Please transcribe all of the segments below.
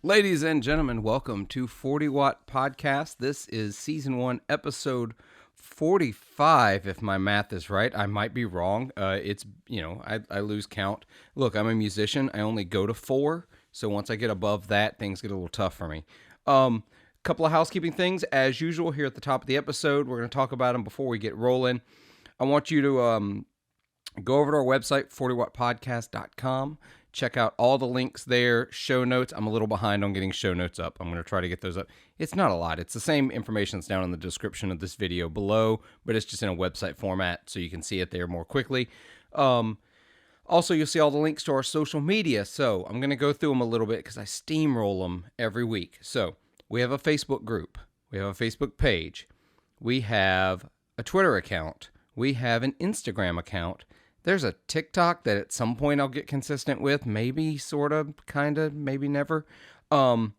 Ladies and gentlemen, welcome to 40 Watt Podcast. This is Season 1, Episode 45, if my math is right. I might be wrong. I lose count. Look, I'm a musician. I only go to 4, so once I get above that, things get a little tough for me. Couple of housekeeping things. As usual, here at the top of the episode, we're going to talk about them before we get rolling. I want you to go over to our website, 40wattpodcast.com. Check out all the links there, show notes. I'm a little behind on getting show notes up. I'm going to try to get those up. It's not a lot. It's the same information that's down in the description of this video below, but it's just in a website format, so you can see it there more quickly. Also, you'll see all the links to our social media, so I'm going to go through them a little bit because I steamroll them every week. So we have a Facebook group. We have a Facebook page. We have a Twitter account. We have an Instagram account. There's a TikTok that at some point I'll get consistent with. Maybe, sort of, kind of, maybe never. So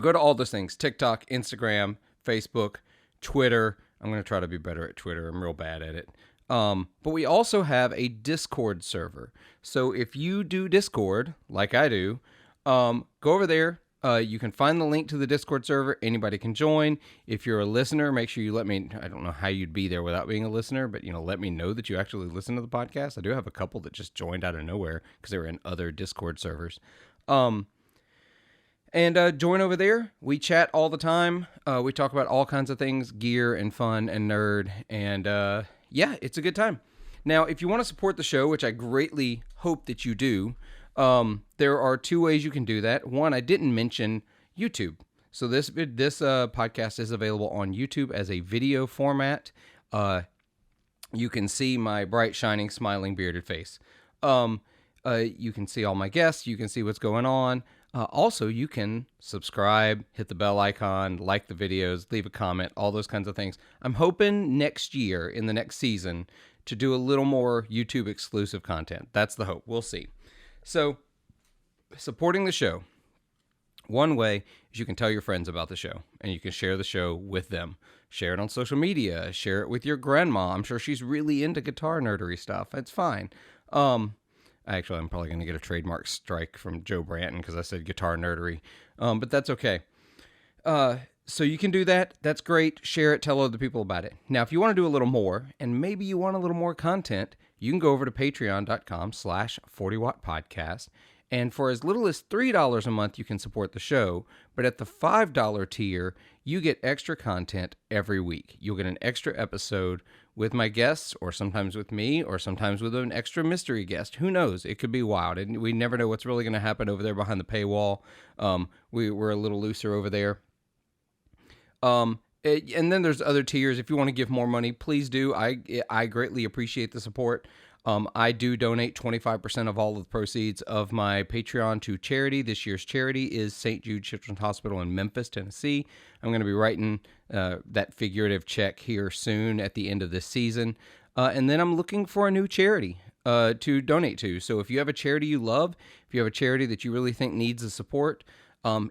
go to all those things. TikTok, Instagram, Facebook, Twitter. I'm going to try to be better at Twitter. I'm real bad at it. But we also have a Discord server. So if you do Discord, like I do, go over there. You can find the link to the Discord server. Anybody can join. If you're a listener, make sure you let me, I don't know how you'd be there without being a listener, but, let me know that you actually listen to the podcast. I do have a couple that just joined out of nowhere because they were in other Discord servers. And join over there. We chat all the time. We talk about all kinds of things, gear and fun and nerd. And yeah, it's a good time. Now, if you want to support the show, which I greatly hope that you do, there are 2 ways you can do that. One, I didn't mention YouTube. So this podcast is available on YouTube as a video format. You can see my bright, shining, smiling, bearded face. You can see all my guests. You can see what's going on. Also, you can subscribe, hit the bell icon, like the videos, leave a comment, all those kinds of things. I'm hoping next year, in the next season, to do a little more YouTube exclusive content. That's the hope. We'll see. So, supporting the show, one way is you can tell your friends about the show, and you can share the show with them. Share it on social media. Share it with your grandma. I'm sure she's really into guitar nerdery stuff. It's fine. Actually, I'm probably going to get a trademark strike from Joe Branton because I said guitar nerdery, but that's okay. So you can do that. That's great. Share it. Tell other people about it. Now, if you want to do a little more, and maybe you want a little more content, you can go over to patreon.com/40wattpodcast. And for as little as $3 a month, you can support the show. But at the $5 tier, you get extra content every week. You'll get an extra episode with my guests, or sometimes with me, or sometimes with an extra mystery guest. Who knows? It could be wild. And we never know what's really going to happen over there behind the paywall. We're a little looser over there. And then there's other tiers. If you want to give more money, please do. I greatly appreciate the support. I do donate 25% of all of the proceeds of my Patreon to charity. This year's charity is St. Jude Children's Hospital in Memphis, Tennessee. I'm going to be writing that figurative check here soon at the end of this season. And then I'm looking for a new charity to donate to. So if you have a charity you love, if you have a charity that you really think needs the support,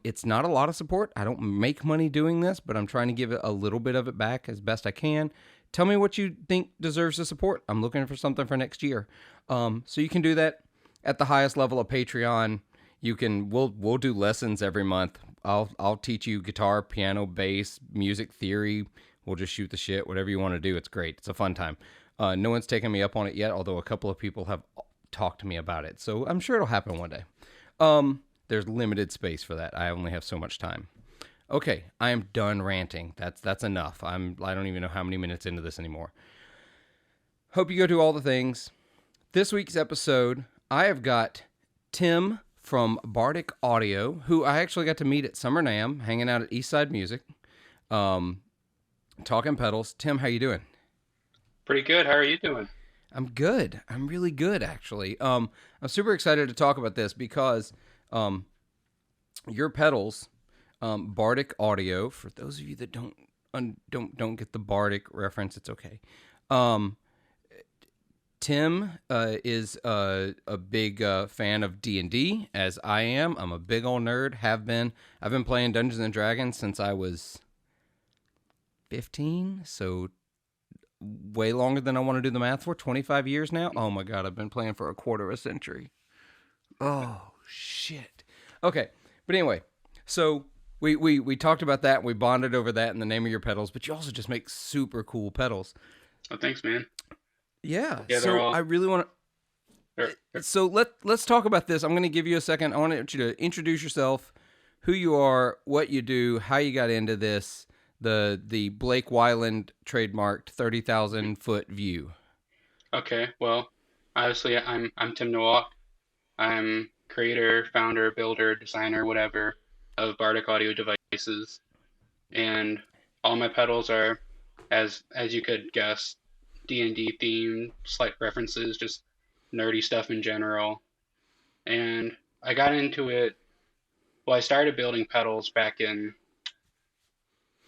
it's not a lot of support. I don't make money doing this, but I'm trying to give it a little bit of it back as best I can. Tell me what you think deserves the support. I'm looking for something for next year. So you can do that at the highest level of Patreon. We'll do lessons every month. I'll teach you guitar, piano, bass, music theory. We'll just shoot the shit, whatever you want to do. It's great. It's a fun time. No one's taken me up on it yet, although a couple of people have talked to me about it. So I'm sure it'll happen one day. There's limited space for that. I only have so much time. Okay, I am done ranting. That's enough. I don't even know how many minutes into this anymore. Hope you go do all the things. This week's episode, I have got Tim from Bardic Audio, who I actually got to meet at Summer NAMM, hanging out at Eastside Music, talking pedals. Tim, how you doing? Pretty good. How are you doing? I'm good. I'm really good, actually. I'm super excited to talk about this because your pedals, Bardic Audio, for those of you that don't get the Bardic reference, it's okay. Tim is a big fan of D&D, as I am. I'm a big old nerd, have been. I've been playing Dungeons & Dragons since I was 15, so way longer than I want to do the math for. 25 years now? Oh my god, I've been playing for a quarter of a century. Oh, shit. Okay, But anyway, so we talked about that. And we bonded over that and the name of your pedals. But you also just make super cool pedals. Oh, thanks, man. Yeah. Yeah, they're So all. I really want They're, to. So let's talk about this. I'm going to give you a second. I want you to introduce yourself, who you are, what you do, how you got into this. The Blake Wyland trademarked 30,000-foot view. okay, well, obviously, I'm Tim Nowak. I'm creator, founder, builder, designer, whatever, of Bardic audio devices, and all my pedals are, as you could guess, D&D themed, slight references, just nerdy stuff in general. And I got into it. Well, I started building pedals back in.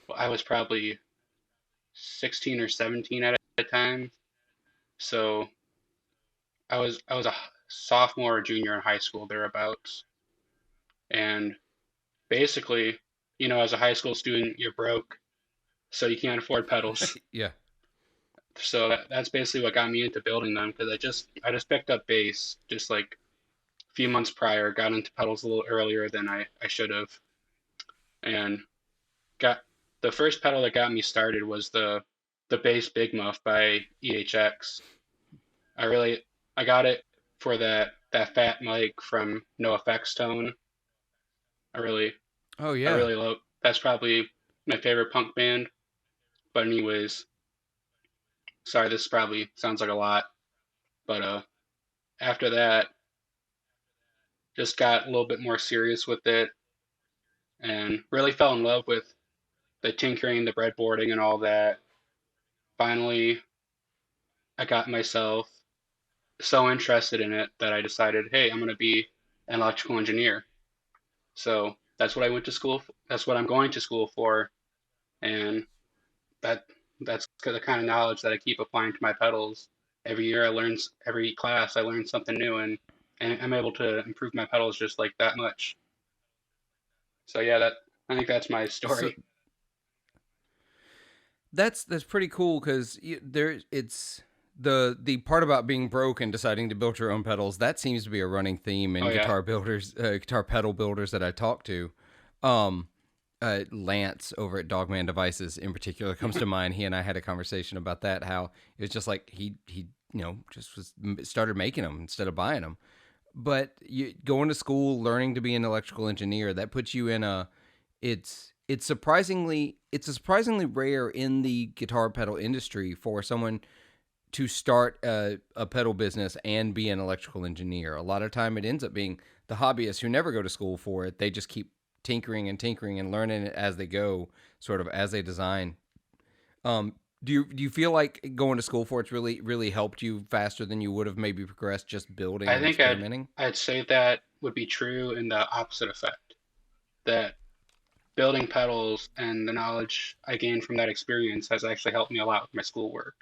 Well, I was probably 16 or 17 at the time. So I was a sophomore or junior in high school thereabouts. And basically, as a high school student, you're broke, so you can't afford pedals. Yeah. So that's basically what got me into building them because I just picked up bass just like a few months prior, got into pedals a little earlier than I should have, and got the first pedal that got me started was the bass Big Muff by EHX. I got it for that fat mic from No Effects Tone. I really Oh I yeah. really love. That's probably my favorite punk band. But anyways, sorry, this probably sounds like a lot, but after that, just got a little bit more serious with it and really fell in love with the tinkering, the breadboarding, and all that. Finally, I got myself so interested in it that I decided, hey, I'm going to be an electrical engineer. So that's what I went to school. That's what I'm going to school for, and that that's the kind of knowledge that I keep applying to my pedals. Every year, every class, I learn something new, and I'm able to improve my pedals just like that much. So yeah, that I think that's my So story. that's pretty cool because there it's the part about being broke and deciding to build your own pedals. That seems to be a running theme Oh in yeah, guitar pedal builders that I talk to. Lance over at Dogman Devices in particular comes to mind. He and I had a conversation about that. How it was just like he just started making them instead of buying them. But you going to school, learning to be an electrical engineer, that puts you in a it's surprisingly rare in the guitar pedal industry for someone to start a pedal business and be an electrical engineer. A lot of time it ends up being the hobbyists who never go to school for it. They just keep tinkering and learning it as they go, sort of as they design. Do you feel like going to school for it's really helped you faster than you would have maybe progressed just building I and think experimenting? I'd say that would be true in the opposite effect. That building pedals and the knowledge I gained from that experience has actually helped me a lot with my schoolwork.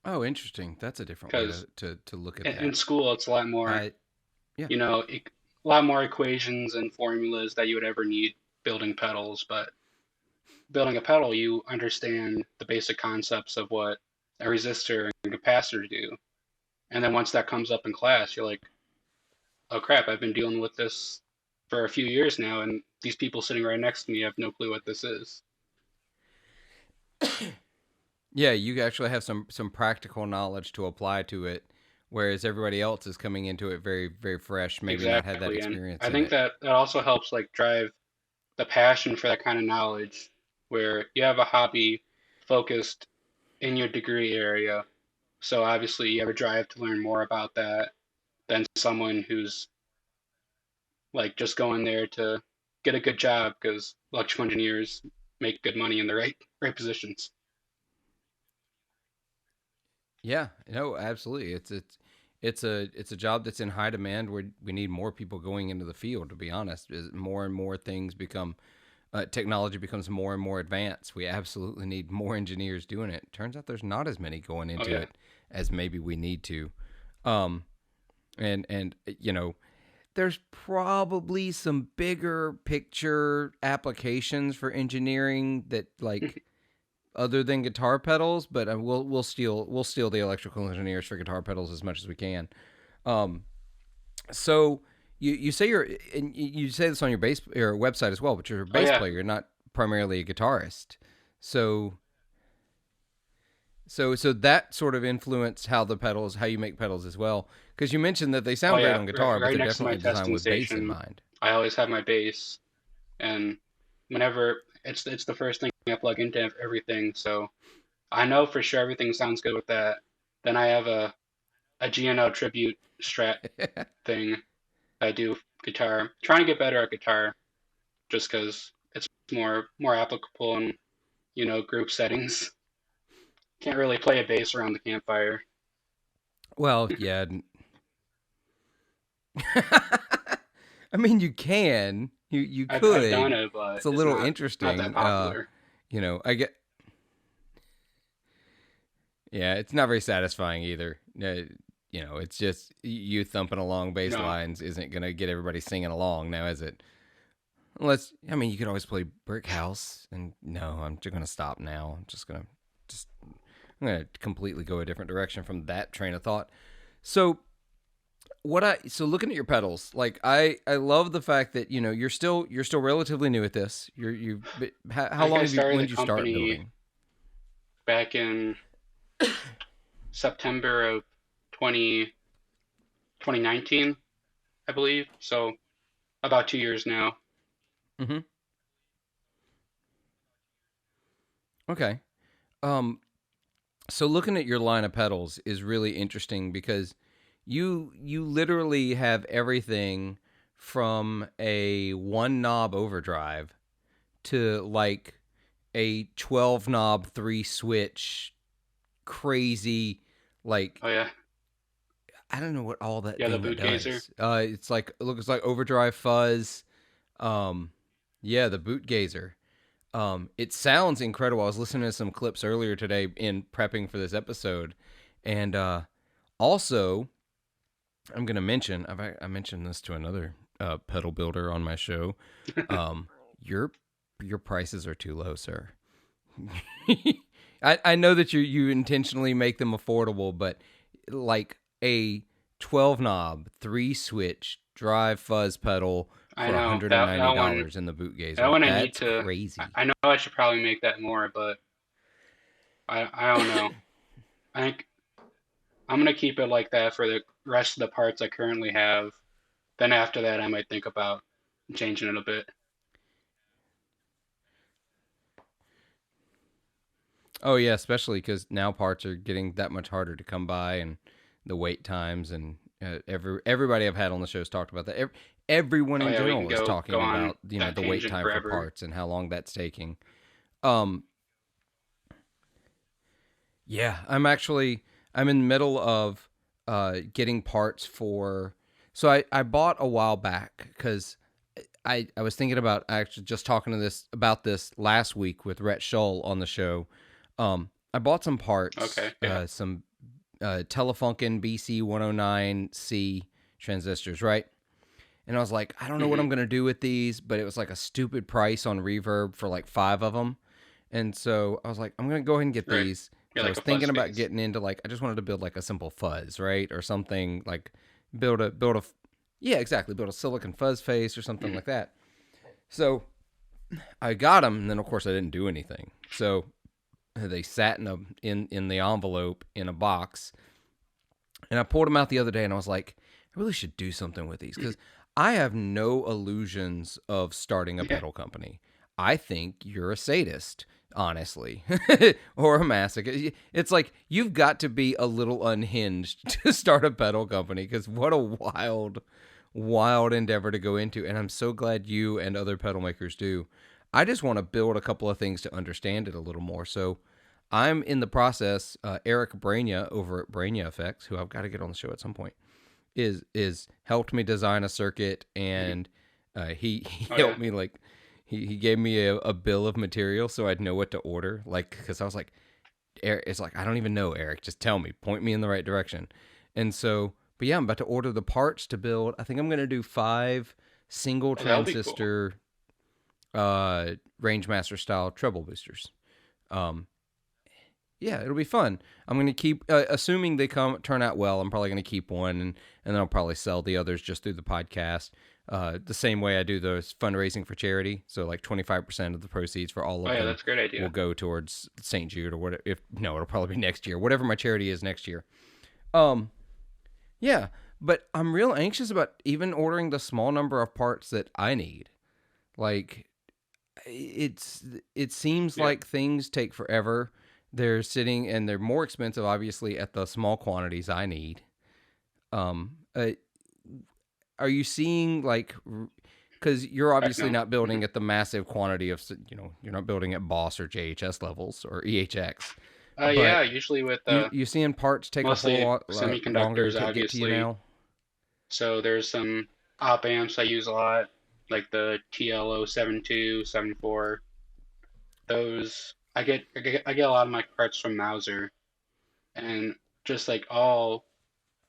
Oh, interesting. That's a different way Because to look at in that. school, it's a lot more, I Yeah. a lot more equations and formulas that you would ever need building pedals. But building a pedal, you understand the basic concepts of what a resistor and capacitor do. And then once that comes up in class, you're like, oh crap, I've been dealing with this for a few years now, and these people sitting right next to me have no clue what this is. Yeah, you actually have some practical knowledge to apply to it, whereas everybody else is coming into it very fresh, maybe not had that Exactly. And experience I in think it. that also helps like drive the passion for that kind of knowledge where you have a hobby focused in your degree area. So obviously you have a drive to learn more about that than someone who's like just going there to get a good job because electrical engineers make good money in the right positions. Yeah, no, absolutely. It's a job that's in high demand where we need more people going into the field. To be honest, as more and more things become technology becomes more and more advanced, we absolutely need more engineers doing it. Turns out there's not as many going Oh into yeah. it as maybe we need to. Um, and there's probably some bigger picture applications for engineering that like other than guitar pedals, but we'll steal the electrical engineers for guitar pedals as much as we can. Um, so you say you say this on your your website as well, but you're a Oh bass yeah, player. You're not primarily a guitarist. So so that sort of influenced how you make pedals as well. Because you mentioned that they oh sound great yeah. on guitar, Right, but right they're next to my definitely designed testing with bass in station, mind. I always have my bass, and whenever it's the first thing I plug into everything, so I know for sure everything sounds good with that. Then I have a GNO tribute Strat thing I do guitar. Trying to get better at guitar just because it's more applicable in group settings. Can't really play a bass around the campfire. Well, yeah. I mean, you can, you I've done could. it, but It's a it's little not that interesting. popular. I get. Yeah, it's not very satisfying either. It's just you thumping along bass No, lines isn't gonna get everybody singing along now, is it? Unless, I mean, you could always play Brick House, and no, I'm just gonna stop now. Just, I'm gonna completely go a different direction from that train of thought. So, so looking at your pedals, like I love the fact that you're still relatively new at this. How I think long I have you started when the did you start company building? back in September of 20, 2019, I believe. So about 2 years now. Mm-hmm. Okay. Um, so looking at your line of pedals is really interesting because you literally have everything from a one knob overdrive to like a 12 knob 3 switch crazy, like Oh yeah, I don't know what all that yeah, the thing that boot gazer. does. It's like it looks like overdrive fuzz. Um, yeah, the boot gazer. It sounds incredible. I was listening to some clips earlier today in prepping for this episode, and also I'm gonna mention I mentioned this to another pedal builder on my show. Um, your your prices are too low, sir. I know that you intentionally make them affordable, but like a 12 knob 3 switch drive fuzz pedal I for know that one. $190 in the boot That gazer. one I need That's to. crazy. I know I should probably make that more, but I don't know. I think I'm gonna keep it like that for the rest of the parts I currently have. Then after that, I might think about changing it a bit. Oh yeah, especially because now parts are getting that much harder to come by, and the wait times, and everybody I've had on the show has talked about that. Everyone Oh in yeah, we can general is go talking on about that the wait tangent time for forever. parts and how long that's taking. Um, yeah, I'm in the middle of getting parts for. So I bought a while back because I was thinking about actually just talking to this about this last week with Rhett Shull on the show. I bought some Okay, parts, yeah. some Telefunken BC109C transistors, right? And I was like, I don't know what Hmm. I'm gonna do with these, but it was like a stupid price on Reverb for like 5 of them. And so I was like, I'm gonna go ahead and get Right. these Yeah, because I like was a fuzz thinking about face. getting into like I just wanted to build like a simple fuzz, right, or something like yeah, exactly, build a silicon fuzz face or something Hmm. like that. So I got them, and then of course I didn't do anything. So they sat in the envelope in a box, and I pulled them out the other day, and I was like, I really should do something with these because I have no illusions of starting a Yeah. pedal company. I think you're a sadist, honestly, or a masochist. It's like you've got to be a little unhinged to start a pedal company because what a wild endeavor to go into. And I'm so glad you and other pedal makers do. I just want to build a couple of things to understand it a little more. So I'm in the process. Eric Brainia over at Brainia Effects, who I've got to get on the show at some point, is helped me design a circuit, Hmm. and he Oh yeah. helped me like he gave me a bill of material so I'd know what to order. Like because I was like, Eric, it's like I don't even know, Eric. Just tell me, point me in the right direction. And so, but yeah, I'm about to order the parts to build. I think I'm gonna do 5 single Oh, that'll be cool. transistor Rangemaster style treble boosters. Um, Yeah, it'll be fun. I'm going to keep, assuming they turn out well, I'm probably going to keep one, and then I'll probably sell the others just through the podcast. The same way I do those fundraising for charity. So like 25% of the proceeds for all Oh of yeah, them that's a great will idea. go towards St. Jude or whatever. If no, it'll probably be next year. Whatever my charity is next year. Um, yeah, but I'm real anxious about even ordering the small number of parts that I need. Like it's it seems Yeah. like things take forever. They're sitting and they're more expensive, obviously, at the small quantities I need. Um, uh, are you seeing like? Because you're Heck obviously no. not building at the massive quantity of, you're not building at Boss or JHS levels or EHX, Yeah, but usually with you seeing parts take a whole mostly lot longer semiconductors, to get to you obviously. now. So there's some op amps I use a lot, like the TL072, 74. Those I get a lot of my parts from Mauser, and just like all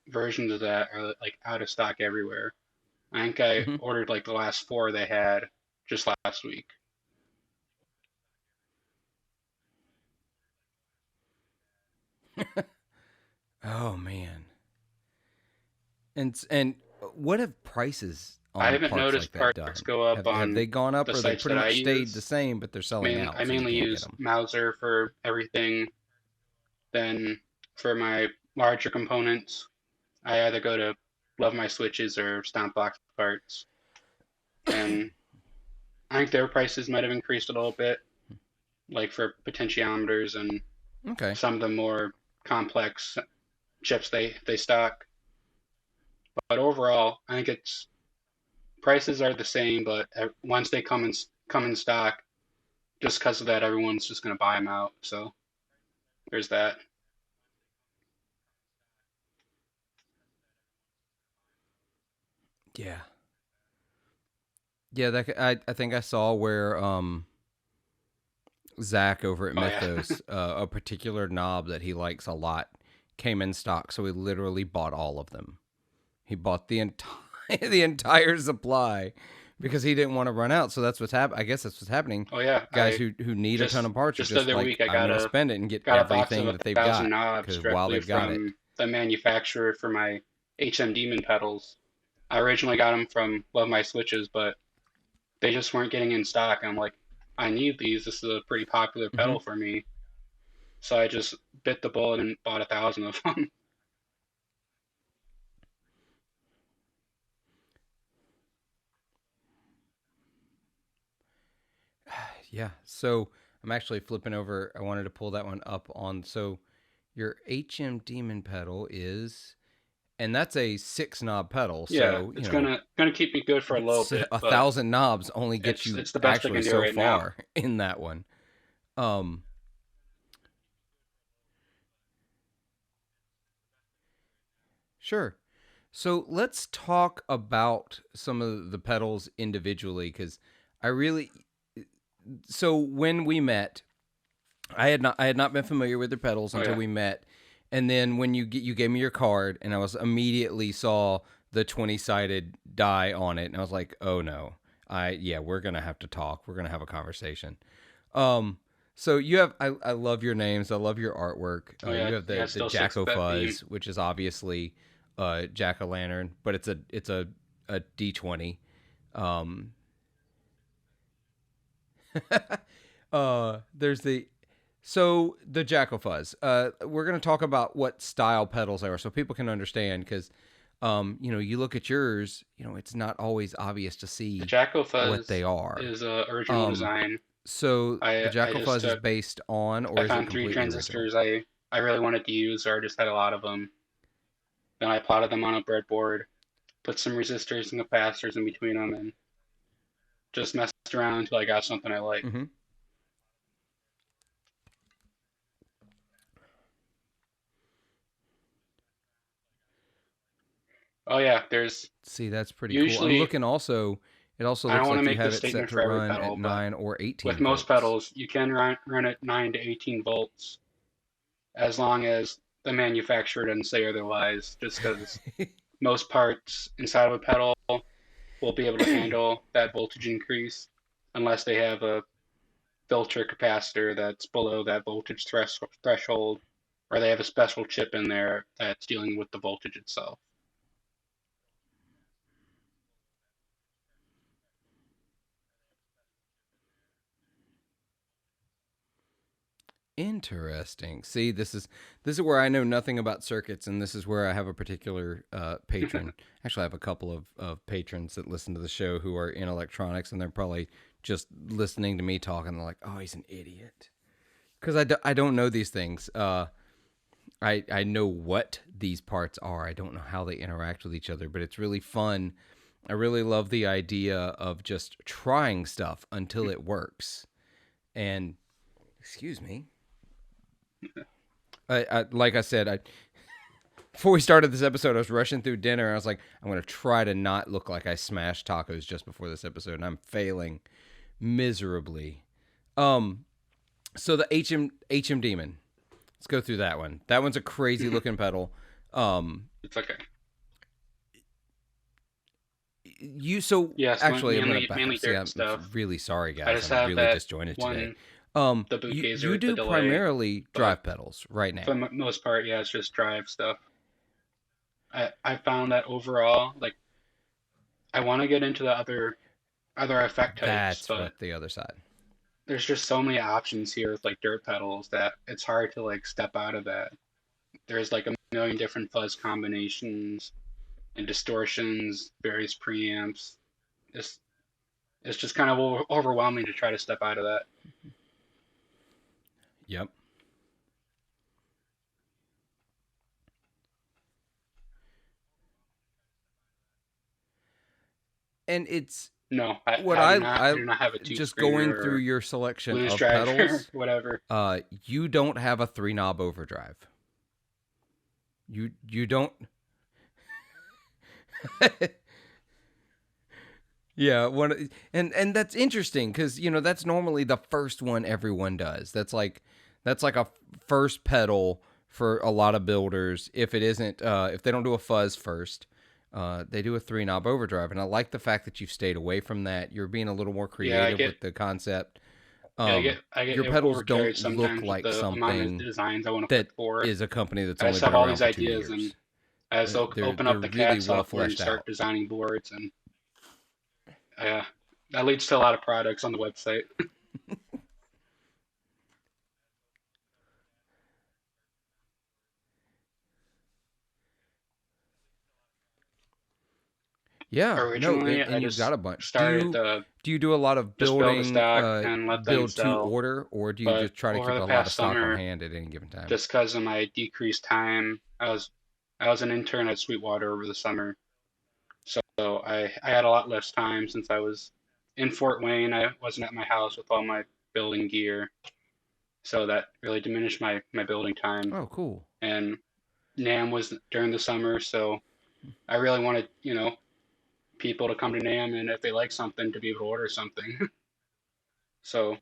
versions of that are like out of stock everywhere. I think I Hmm. ordered like the last four they had just last week. Oh man, and what have prices I on haven't parts like noticed that parts done? go up Have they on gone up, the or they sites pretty that I much stayed the use. same, but they're selling I out, so you mainly can't get use them? Mauser for everything. Then for my larger components, I either go to Love My Switches or Stomp Box Parts. And I think their prices might have increased a little bit, like for potentiometers and Okay. some of the more complex chips they stock. But overall, I think it's prices are the same, but once they come in stock, just because of that, everyone's just going to buy them out. So there's that. Yeah. Yeah, I think I saw where Zach over at Oh yeah. Mythos, a particular knob that he likes a lot came in stock, so he literally bought all of them. He bought the entire the entire supply because he didn't want to run out. So that's what's happening. I guess that's what's happening. Oh yeah. Guys I who need a ton just of parts are just the just other like, week I I'm got going to a spend it and get got a box of everything a that they've thousand got knobs because while directly they've got it. from the manufacturer for my HM Demon pedals. I originally got them from Love My Switches, but they just weren't getting in stock. I'm like, I need these. This is a pretty popular Hmm. pedal for me. So I just bit the bullet and bought 1,000 of them. Yeah. So I'm actually flipping over. I wanted to pull that one up on. So your HM Demon pedal is, and that's a 6 knob pedal. Yeah, So, it's gonna keep me good for a little bit, a but thousand knobs only gets it's you it's the best I actually can do so right now. far in that one. Um, sure. So let's talk about some of the pedals individually because I really. So when we met, I had not been familiar with the pedals Oh until yeah. we met, and then when you gave me your card, and I was immediately saw the 20 sided die on it, and I was like, oh no, we're gonna have to talk. We're gonna have a conversation. Um, so you have I love your names. I love your artwork. Oh You yeah. have Yeah. the It still Jack sticks o' with that theme. Fuzz, which is obviously Jack o' Lantern, but it's a D20. Um, there's the Jack o' Fuzz. We're gonna talk about what style pedals they are, so people can understand because. You look at yours, it's not always obvious to The see Jacko what Fuzz they are. is a original Um, design. So the I Jackal just Fuzz is took based on, or I is it found three completely original? transistors I really wanted to use, or I just had a lot of them. Then I plotted them on a breadboard, put some resistors and capacitors in between them, and just messed around until I got something I like. Hmm. Oh yeah, there's See, that's pretty cool. I'm usually looking also. It also I don't looks want to like you make have this it set statement to for every run at pedal, but 9 or with 18 most volts. pedals, you can run at 9 to 18 volts as long as the manufacturer doesn't say otherwise, just because most parts inside of a pedal will be able to handle that voltage increase unless they have a filter capacitor that's below that voltage threshold, or they have a special chip in there that's dealing with the voltage itself. Interesting. See, this is where I know nothing about circuits, and this is where I have a particular patron. Actually, I have a couple of patrons that listen to the show who are in electronics, and they're probably just listening to me talk, and they're like, "Oh, he's an idiot," because I don't know these things. I know what these parts are. I don't know how they interact with each other, but it's really fun. I really love the idea of just trying stuff until it works. And excuse me. Like I said, before we started this episode, I was rushing through dinner. And I was like, I'm going to try to not look like I smashed tacos just before this episode, and I'm failing miserably. So the HM Demon. Let's go through that one. That one's a crazy looking pedal. It's okay. Yes, actually, mainly dirt stuff. I'm really sorry, guys. I just I'm have really that disjointed today. the boot gazer You with the do delay, primarily drive but pedals right now. for the most part, yeah, it's just drive stuff. I found that overall, like, I want to get into the other effect types, That's but what the other side. there's just so many options here with like dirt pedals that it's hard to like step out of that. There's like a million different fuzz combinations and distortions, various preamps. It's it's just kind of overwhelming to try to step out of that. Yep. And it's No, what I do not have a tube just screener going through or your selection blues of driver pedals. whatever. You don't have a 3-knob overdrive. You don't. Yeah, and that's interesting because that's normally the first one everyone does. That's like a first pedal for a lot of builders. If it isn't, if they don't do a fuzz first, they do a 3-knob overdrive. And I like the fact that you've stayed away from that. You're being a little more Yeah, creative with the concept. I get Your pedals overcarried don't look sometimes with like the amount of something designs I want to put that forward. is a company that's I only just been have all around these for 2 ideas, and years. I just open They're up the really CAD well software and fleshed start out. designing boards, and that leads to a lot of products on the website. Yeah, no, Originally, I and you've got just a bunch. Do started you to do you do a lot of just build a building, stack and let them build to sell, order, or do you but just try to over keep the a lot of past stock on summer, hand at any given time? just because of my decreased time, I was an intern at Sweetwater over the summer, so I had a lot less time since I was in Fort Wayne. I wasn't at my house with all my building gear, so that really diminished my building time. Oh, cool. And NAM was during the summer, so I really wanted, people to come to NAM and if they like something to be able to order something. So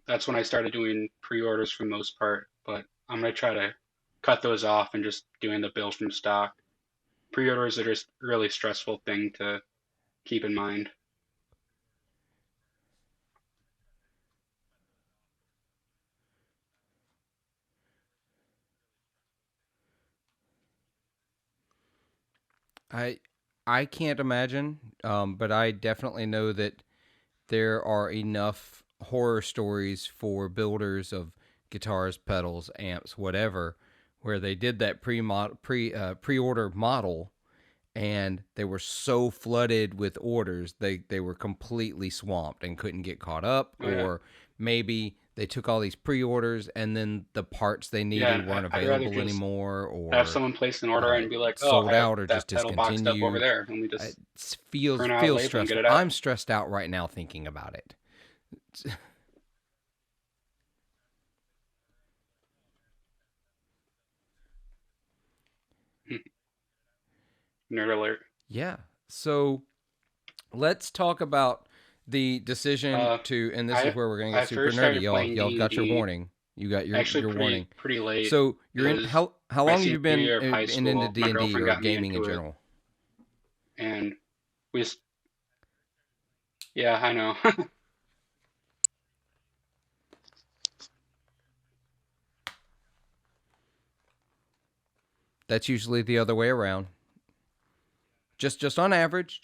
that's when I started doing pre-orders for the most part, but I'm gonna try to cut those off and just doing the build from stock. Pre-orders are just a really stressful thing to keep in mind. I I can't imagine, but I definitely know that there are enough horror stories for builders of guitars, pedals, amps, whatever, where they did that pre-order model and they were so flooded with orders they were completely swamped and couldn't get caught up, Oh yeah, or maybe they took all these pre-orders and then the parts they yeah. needed weren't I'd rather available just anymore, have or someone place an order and be like, "Oh, sold I have out or just that pedal boxed up over discontinued. there. Let me It just feels print out a feels label and get stressful. it out." I'm stressed out right now thinking about it. Nerd alert. Yeah. So let's talk about the decision Uh, to, and this is I where we're gonna get I super first nerdy, started y'all. playing Y'all got your D&D warning. You got your actually your warning. pretty late. So you're It in was how my long have you senior been year of high into school. D My and D girlfriend or got me gaming in into it, general? and we yeah, I know. That's usually the other way around. Just on average,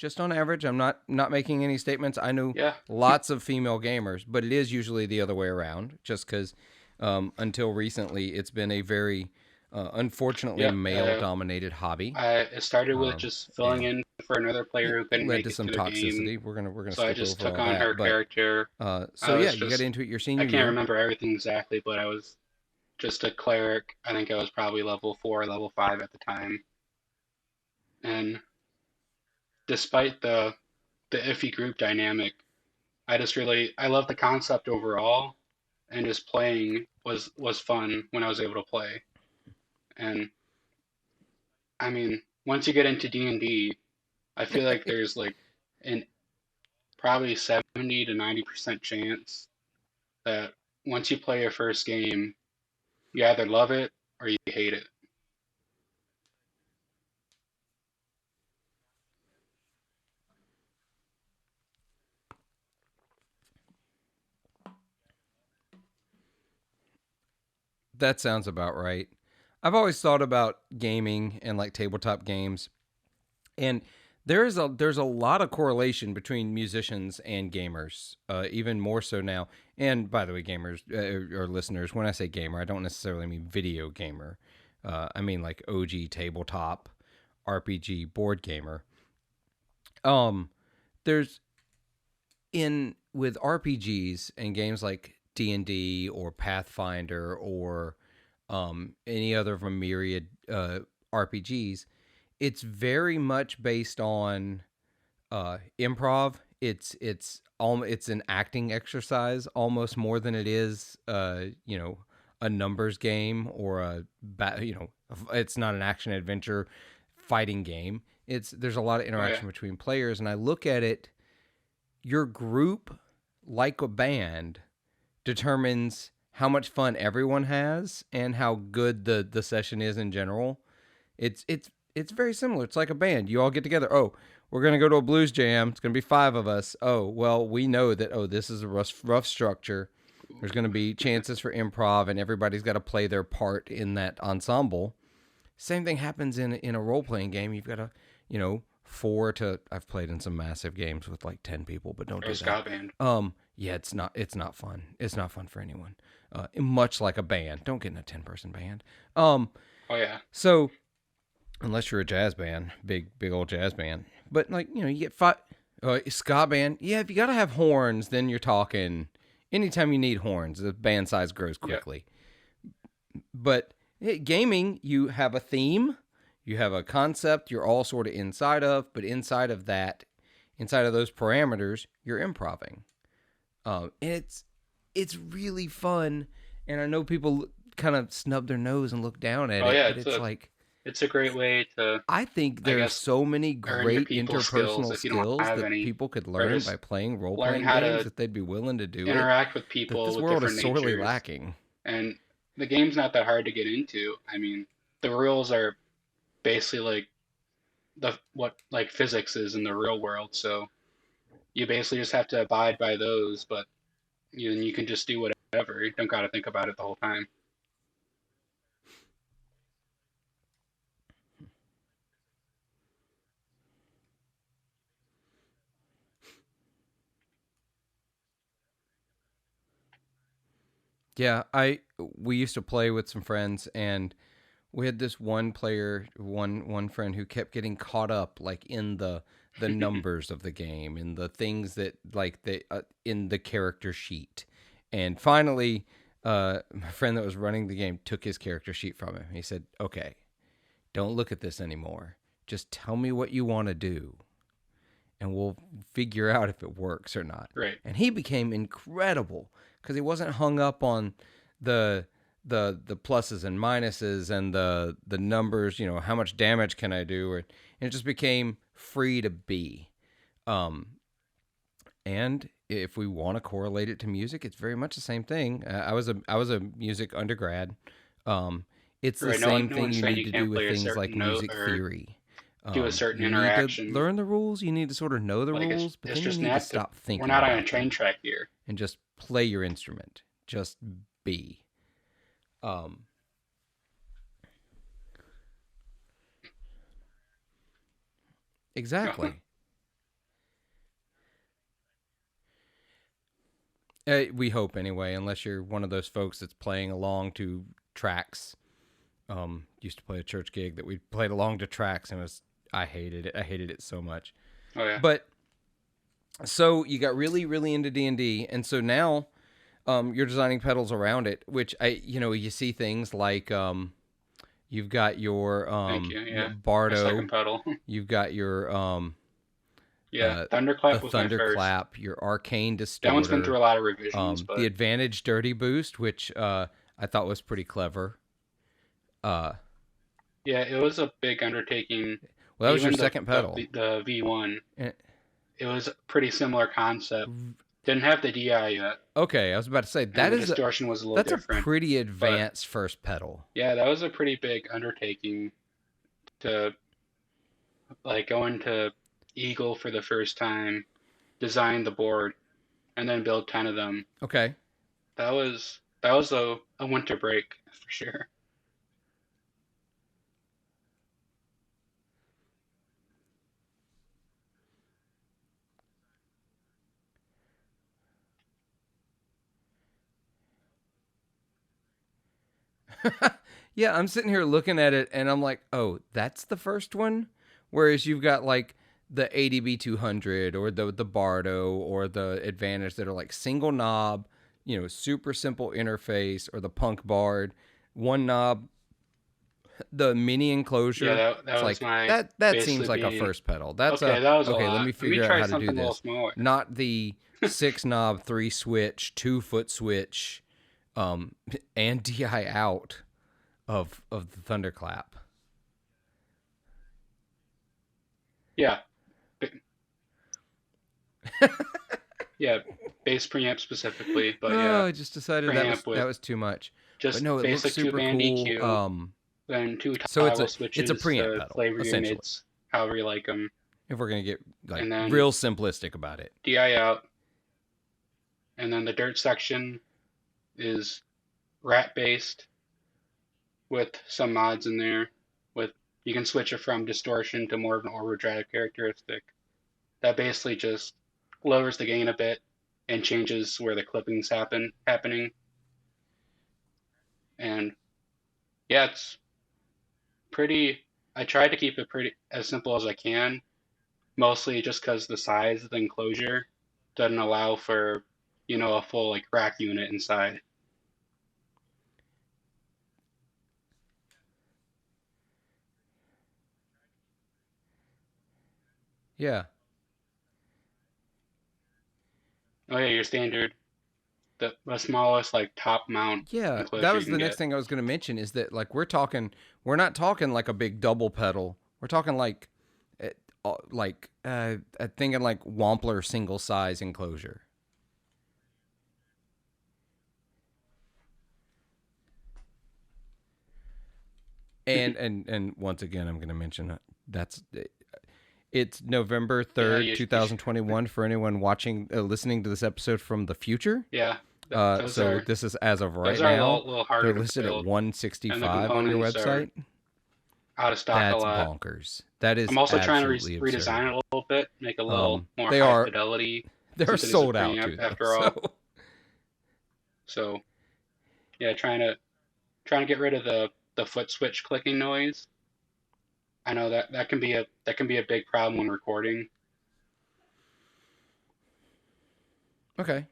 I'm not making any statements. I know Yeah. lots of female gamers, but it is usually the other way around. Just because until recently, it's been a very unfortunately Yep. male-dominated hobby, It started with just filling and in for another player who couldn't led make to it some to the game. toxicity. We're gonna So I skip just over took all on her that, but character. so I yeah, was you got just, into it your I senior can't year. remember everything exactly, but I was just a cleric. I think I was probably level 4, level 5 at the time. And despite the iffy group dynamic, I love the concept overall, and just playing was fun when I was able to play. And I mean, once you get into D&D, I feel like there's like an probably 70 to 90% chance that once you play your first game, you either love it or you hate it. That sounds about right. I've always thought about gaming and like tabletop games, and there's a lot of correlation between musicians and gamers, even more so now. And by the way, gamers or listeners, when I say gamer, I don't necessarily mean video gamer. I mean like OG tabletop RPG board gamer. Um, there's in with RPGs and games like D&D or Pathfinder or any other of a myriad RPGs, it's very much based on improv. It's an acting exercise almost more than it is a numbers game or it's not an action adventure fighting game. There's a lot of Oh yeah, interaction between players, and I look at it. Your group, like a band, determines how much fun everyone has and how good the session is in general. It's very similar. It's like a band. You all get together. Oh, we're gonna go to a blues jam. It's gonna be 5 of us. Oh, well, we know that. Oh, this is a rough structure. There's gonna be chances for improv, and everybody's got to play their part in that ensemble. Same thing happens in a role playing game. You've got to, 4 to. I've played in some massive games with like 10 people, but don't or a do that. ska band. Yeah, it's not fun. It's not fun for anyone. Much like a band. Don't get in a 10-person band. Oh yeah, So unless you're a jazz band, big old jazz band, but like you get 5. Ska band. Yeah, if you got to have horns, then you're talking. Anytime you need horns, the band size grows yeah. quickly. But gaming, you have a theme, you have a concept you're all sort of inside of, but inside of those parameters, you're improving. And it's really fun, and I know people kind of snub their nose and look down at Oh it, yeah, but it's like it's a great way to, I think I there's guess, so many earn your great people skills interpersonal if you don't skills have that any, people could or learn by just playing role learn playing how games to if they'd be willing to do it. interact with That people this with world is different sorely natures. lacking. And the game's not that hard to get into. I mean, the rules are basically like the what like physics is in the real world, so you basically just have to abide by those, but you can just do whatever. You don't got to think about it the whole time. Yeah, we used to play with some friends, and we had this one player, one friend who kept getting caught up like in the numbers of the game, in the things that like the in the character sheet. And finally, my friend that was running the game took his character sheet from him. He said, "Okay, don't look at this anymore. Just tell me what you want to do, and we'll figure out if it works or not." Right. And he became incredible because he wasn't hung up on the the pluses and minuses and the numbers. How much damage can I do? And it just became free to be. Um, and if we want to correlate it to music, it's very much the same thing. I was a music undergrad. It's the Right. same No thing one's you saying need you to do can't with play a things like certain note music or theory. do a certain You need to interaction. learn the rules. You need to sort of know the Like rules, but it's then you just need to not stop we're thinking not on a about train them track here. and just play your instrument. Just be. Um, Exactly. We hope anyway, unless you're one of those folks that's playing along to tracks. Used to play a church gig that we played along to tracks, and I hated it. I hated it so much. Oh yeah. But so you got really, really into D&D, and so now you're designing pedals around it, which you see things like you've got your Thank you. Yeah. My Bardo, second pedal. you've got your Yeah. the Thunderclap was my first. Thunderclap, your Arcane That one's been Distorter, through a lot of revisions, the but Advantage Dirty Boost, which I thought was pretty clever. Uh, yeah, it was a big undertaking. well, that was your Even second pedal. the V1, Eh, it was a pretty similar concept. Didn't have the DI yet, Okay, I was about to say and the distortion was a little that's a different. pretty But advanced first pedal. yeah, that was a pretty big undertaking to like go into Eagle for the first time, design the board, and then build 10 of them. Okay. That was a winter break for sure. Yeah, I'm sitting here looking at it and I'm like, oh, that's the first one. Whereas you've got like the ADB 200 or the Bardo or the Advantage that are like single knob, super simple interface, or the Punk Bard, one knob, the mini Yeah, enclosure. that It's was like my that seems basically like a being first pedal. That's okay. That was a okay. Let lot. me Let me figure out try how to do something a little this. smaller. Not the 6 knob 3 switch 2 foot switch, and DI out of the Thunderclap. Yeah, yeah, bass preamp specifically, but yeah, Oh, I just decided preamp that with was too much. But just no, it looks basic two super band cool. EQ, then two So toggle it's a switches preamp to pedal flavor your essentially. mids however you like them, If we're gonna get like and then real simplistic about it. DI out, and then the dirt section is rat based with some mods in there. With you can switch it from distortion to more of an overdrive characteristic. That basically just lowers the gain a bit and changes where the clippings happening. And yeah, it's pretty. I try to keep it pretty as simple as I can, mostly just because the size of the enclosure doesn't allow for a full like rack unit inside. Yeah. Oh yeah, your standard, the smallest like top mount Yeah, that enclosure you was can the next get. thing I was going to mention is that like we're not talking like a big double pedal. We're talking like I thinking like Wampler single size enclosure. And once again, I'm going to mention that's it's November Yeah, 3rd, 2021 for anyone watching listening to this episode from the future. yeah. Those So are this is as of right those are a now. little They're harder to listed at build, and the 165 on your components are website. out of stock a That's lot. bonkers. That is I'm also trying to absolutely redesign absurd. it a little bit, make it a little more They high are fidelity, they're since it is a sold out preamp too though. after all. So So yeah, trying to get rid of the foot switch clicking noise. I know that can be a big problem when recording. okay,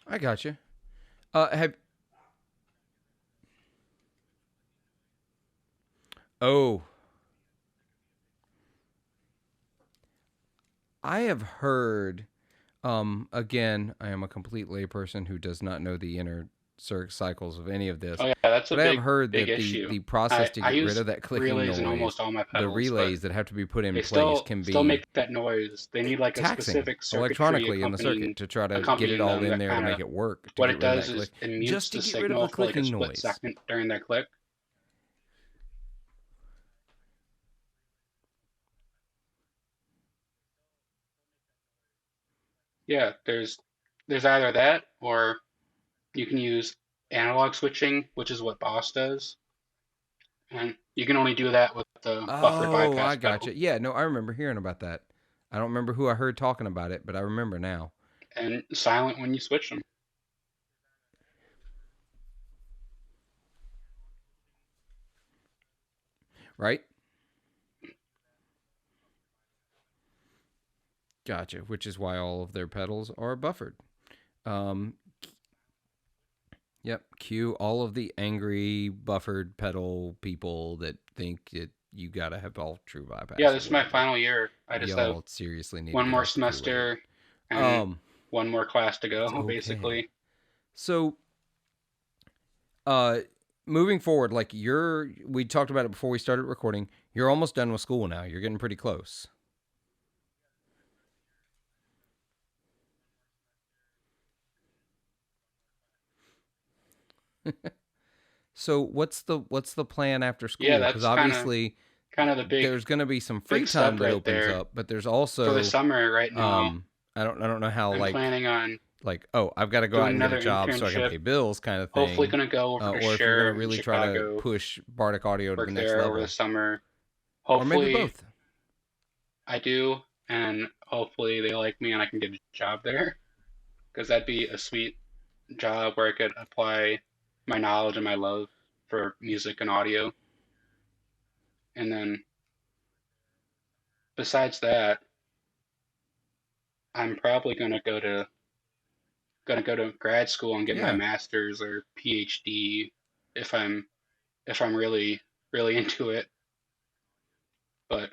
I got you. Have oh I have heard. Again, I am a complete layperson who does not know the inner cycles of any of Oh this, yeah, that's a but I have big heard big that issue. the process to I get rid use of that clicking relays in noise, almost all my the pedals, but relays that have to be put in they place still can still be make that noise. They need like a taxing specific circuitry electronically in the circuit accompanying to try to get it accompanying all them in that there to kind make of it work to what get it rid of does that is click, it mutes just to the get rid of the signal for like a clicking split noise. second during that click. Yeah, there's either that or you can use analog switching, which is what Boss does, and you can only do that with the buffered Oh, bypass I pedal gotcha. Yeah, no, I remember hearing about that. I don't remember who I heard talking about it, but I remember now. and silent when you switch them. Right? Gotcha. Which is why all of their pedals are buffered. Um, yep. Cue all of the angry buffered pedal people that think that you gotta have all true Yeah, bypass or this is my whatever. final year. I just have Y'all seriously need to one get more off the Kool Aid. semester and Um, one more class to go, okay. basically. So, uh, moving forward, like we talked about it before we started recording. You're almost done with school now. You're getting pretty close. So what's the plan after Yeah, school? Because that's obviously kind of the there's going to be some free big time step that right opens there. up, but there's For the also summer right now, I don't know how I'm planning on oh, I've got to go out doing and get a another job so I can internship. pay bills kind of Hopefully thing, gonna go over to or if you're going to Share in really try to Chicago, push Bardic Audio to the work next there over the level, summer. or maybe Hopefully both. I do, and hopefully they like me and I can get a job there. Because that'd be a sweet job where I could apply my knowledge and my love for music and audio. And then besides that, I'm probably gonna go to grad school and get my Yeah, master's or PhD if I'm really into it. But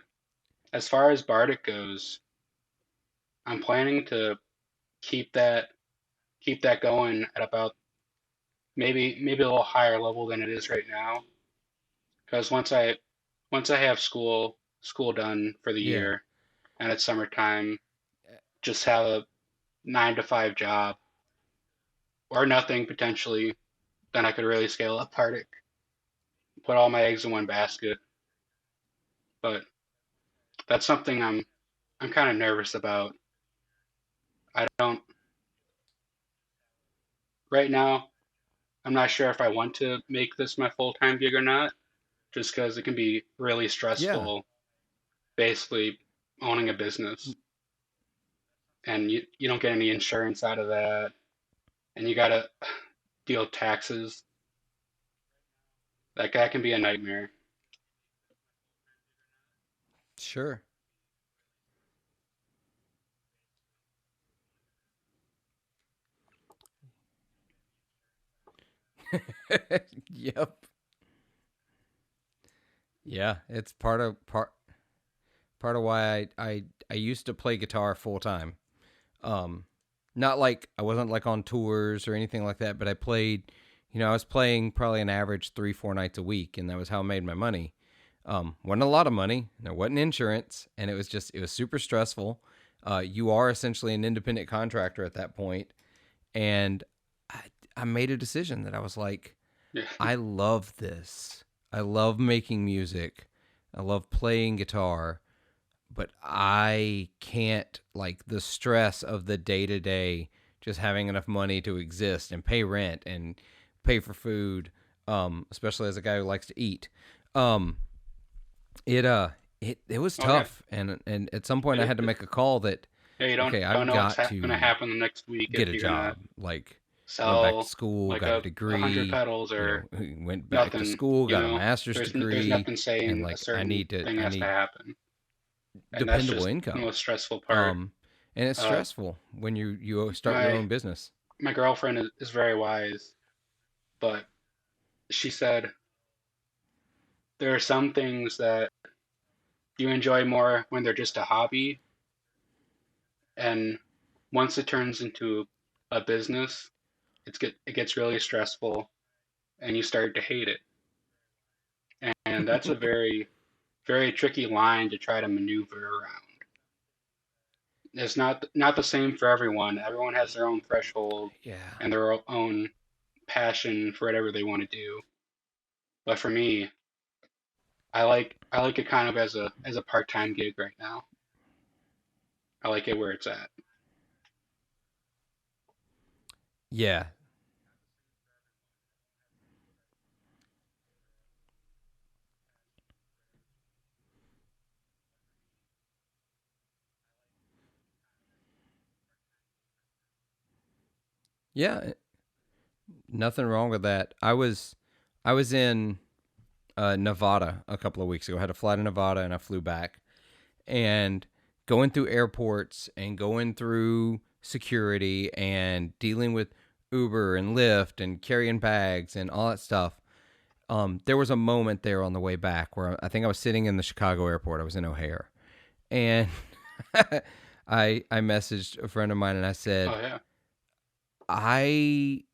as far as Bardic goes, I'm planning to keep that keep that going at about maybe a little higher level than it is right now. Because once I have school done for the yeah, year and it's summertime, just have a 9 to 5 job or nothing potentially, then I could really scale up Partick, put all my eggs in one basket. But that's something I'm kind of nervous about. I don't right now. I'm not sure if I want to make this my full-time gig or not, just because it can be really yeah, stressful, basically owning a business, and you don't get any insurance out of that, and you gotta deal with taxes. That can be a nightmare. sure. Yep. Yeah, it's part of why I used to play guitar full time. Um, not like I wasn't like on tours or anything like that, but I played. I was playing probably an average 3-4 nights a week, and that was how I made my money. Wasn't a lot of money. There wasn't insurance, and it was super stressful. You are essentially an independent contractor at that point, and I, I made a decision that I was like, Yeah, I love this. I love making music. I love playing guitar, but I can't, like, the stress of the day to day, just having enough money to exist and pay rent and pay for food, especially as a guy who likes to eat. Um, it was oh yeah, tough, and at some point I it, had to it, make a call that, yeah. You okay, don't I've know what's got gonna to happen the next week get if a you're gonna job. Like, went back to sell school, like got a a hundred degree, pedals or went back to nothing. school, You got a know, master's there's degree, nothing and saying a like I certain need to thing I has to need happen, and that's dependable just the income. most stressful part. Um, and it's Uh, stressful when you start your my own business. my girlfriend is very wise, but she said there are some things that you enjoy more when they're just a hobby, and once it turns into a business, it gets really stressful, and you start to hate it. And that's a very tricky line to try to maneuver around. It's not the same for everyone. Everyone has their own threshold Yeah. and their own passion for whatever they want to do. But for me, I like it kind of as a part-time gig right now. I like it where it's at. Yeah. Yeah, nothing wrong with that. I was in Nevada a couple of weeks ago. I had to fly to Nevada and I flew back. And going through airports and going through security and dealing with Uber and Lyft and carrying bags and all that stuff. There was a moment there on the way back where I think I was sitting in the Chicago airport. I was in O'Hare, and I messaged a friend of mine and I said, Oh yeah. I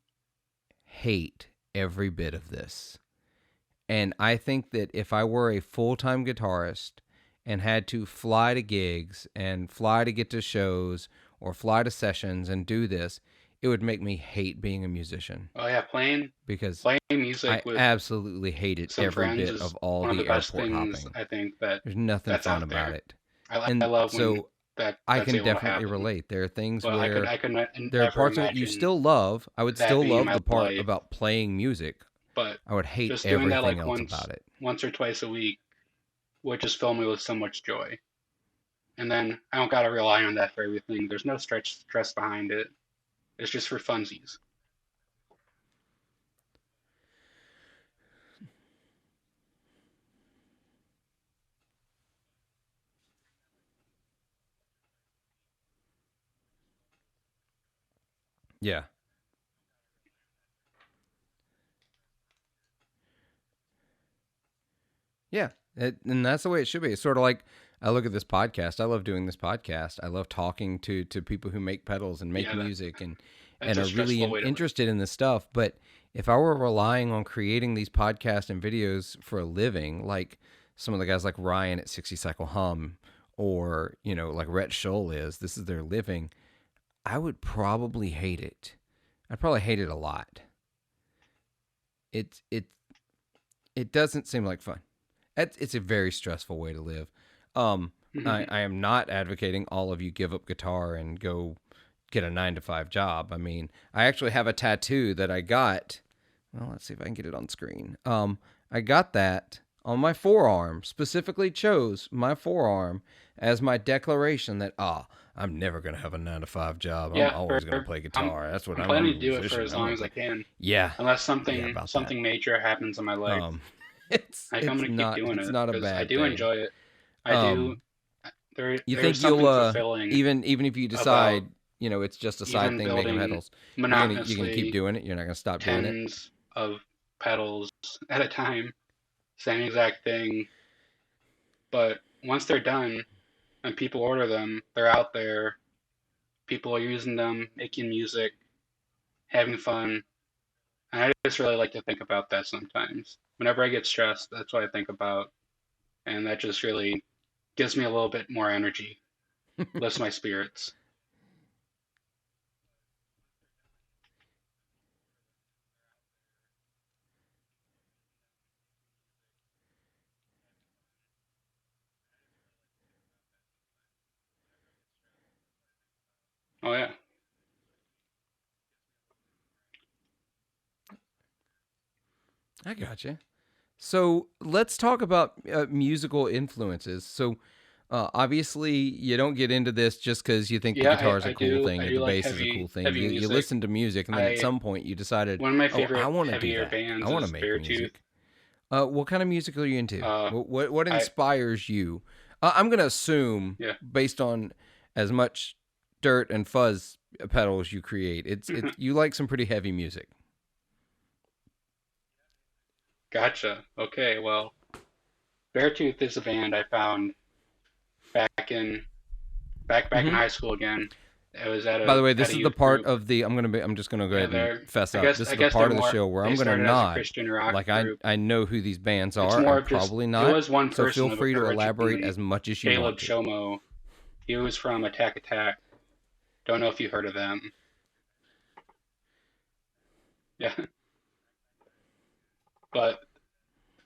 hate every bit of this. And I think that if I were a full-time guitarist and had to fly to gigs and fly to get to shows or fly to sessions and do this, it would make me hate being a musician Oh yeah, because playing I music with absolutely hated some every friends bit is of all one of the the best airport things hopping. I think that There's nothing that's fun out about there. it. I And love when so I that's can able to definitely happen. relate. There are things But where I could there are never parts of it you imagine still love. I would that still being love my the part life. about playing music. But I would hate just doing that everything like else about it. once or twice a week would just fill me with so much joy. And then I don't gotta rely on that for everything. There's no stress behind it. It's just for funsies. Yeah. Yeah. And that's the way it should be. It's sort of like I look at this podcast. I love doing this podcast. I love talking to people who make pedals and make Yeah, music that's and a are really stressful way to live. interested in this stuff. But if I were relying on creating these podcasts and videos for a living, like some of the guys like Ryan at 60 Cycle Hum or, like Rhett Scholl is, this is their living, I would probably hate it. I'd probably hate it a lot. It it it doesn't seem like fun. It's a very stressful way to live. Um, I am not advocating all of you give up guitar and go get a 9 to 5 job. I mean, I actually have a tattoo that I got. Well, let's see if I can get it on screen. I got that on my forearm. Specifically chose my forearm as my declaration that I'm never gonna have a 9 to 5 job. I'm Yeah, always gonna play I'm guitar. That's what I'm I'm planning a to do it for musician. as I'm long gonna as I play. can, Yeah, unless yeah, about that. something major happens in my life. Um, I think I'm it's gonna keep not doing it's it not a because I bad do thing. enjoy it. I do. Um, you There's think you'll something fulfilling even if you about decide it's just a side even thing making building pedals, you're gonna keep monotonously doing it. You're not gonna stop doing it. tens of pedals at a time, same exact thing. But once they're done and people order them, they're out there. People are using them, making music, having fun. And I just really like to think about that sometimes. Whenever I get stressed, that's what I think about. And that just really gives me a little bit more energy, lifts my spirits. Oh, yeah. I gotcha. So let's talk about musical influences. So obviously, you don't get into this just because you think the Yeah, guitar is a cool thing I or do the like bass is a cool thing. heavy You music. listen to music, and then at I some point you decided, One of my oh, I favorite want to do heavier that. I bands want to is make Beartooth. music. What kind of music are you into? Uh, What I inspires you? I'm gonna assume, yeah. based on as much dirt and fuzz pedals you create, it's you like some pretty heavy music. Gotcha. Okay, well, Beartooth is a band I found back in back in Hmm. high school again. It was By the way, at this a is the youth part group. of the I'm just gonna go Yeah, ahead and they're fess up. This I is the guess they're part of the more show where they I'm gonna started as a nod Christian rock like group. I know who these bands It's are. more I'm of just probably it not. was one So feel person free to elaborate originally, as much as you want Caleb to. Shomo. He was from Attack Attack. Don't know if you heard of them. Yeah, but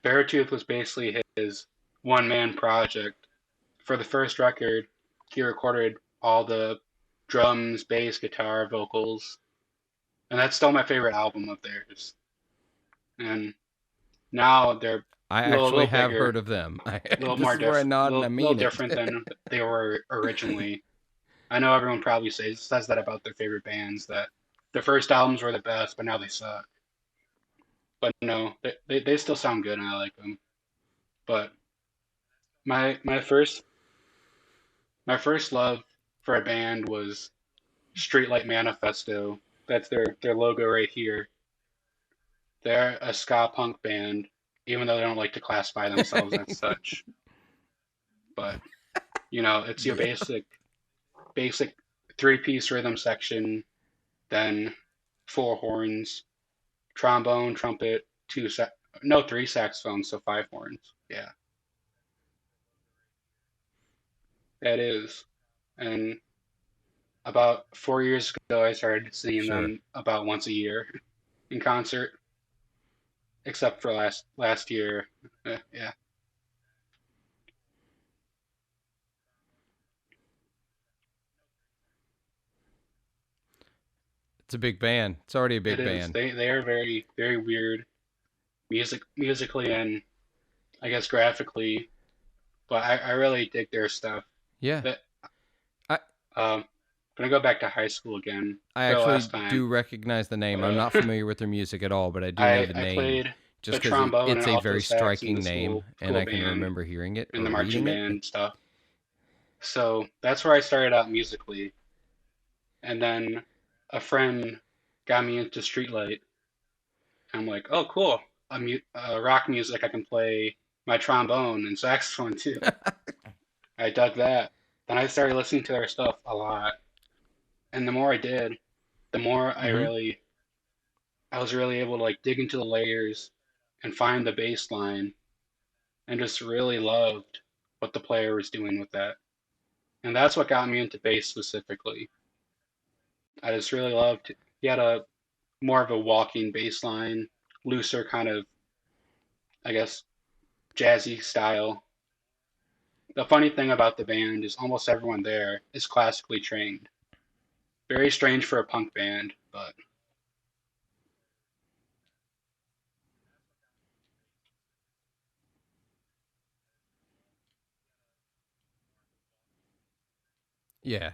Beartooth was basically his one man project. For the first record, he recorded all the drums, bass, guitar, vocals, and that's still my favorite album of theirs. And now they're I a actually little have bigger, heard of them. a little This more is where I nod and I little mean different it. than they were originally. I know everyone probably says that about their favorite bands that the first albums were the best, but now they suck. But no, they still sound good and I like them. But my my first love for a band was Streetlight Manifesto. That's their logo right here. They're a ska punk band, even though they don't like to classify themselves as such. But it's your Yeah. basic three-piece rhythm section, then four horns, trombone, trumpet, three saxophones, so five horns. Yeah, that is. And about 4 years ago, I started seeing Sure. them about once a year in concert, except for last year. Yeah, It's a big band. It's already a it big is. band. They are very weird musically and I guess graphically, but I really dig their stuff. Yeah. That I gonna go back to high school again I for the actually last time. do recognize the name. But I'm not familiar with their music at all, but I do know the I name played the just because trombone and it's a alto very sax in striking the name, and school I can band remember hearing it in or the marching reading it. band and stuff. So that's where I started out musically, and then a friend got me into Streetlight. I'm like, oh cool, rock music. I can play my trombone and saxophone too. I dug that. Then I started listening to their stuff a lot, and the more I did, the more Mm-hmm. I was really able to like dig into the layers and find the bass line and just really loved what the player was doing with that. And that's what got me into bass specifically. I just really loved he had a more of a walking bass line, looser kind of, I guess, jazzy style. The funny thing about the band is almost everyone there is classically trained. Very strange for a punk band, but Yeah.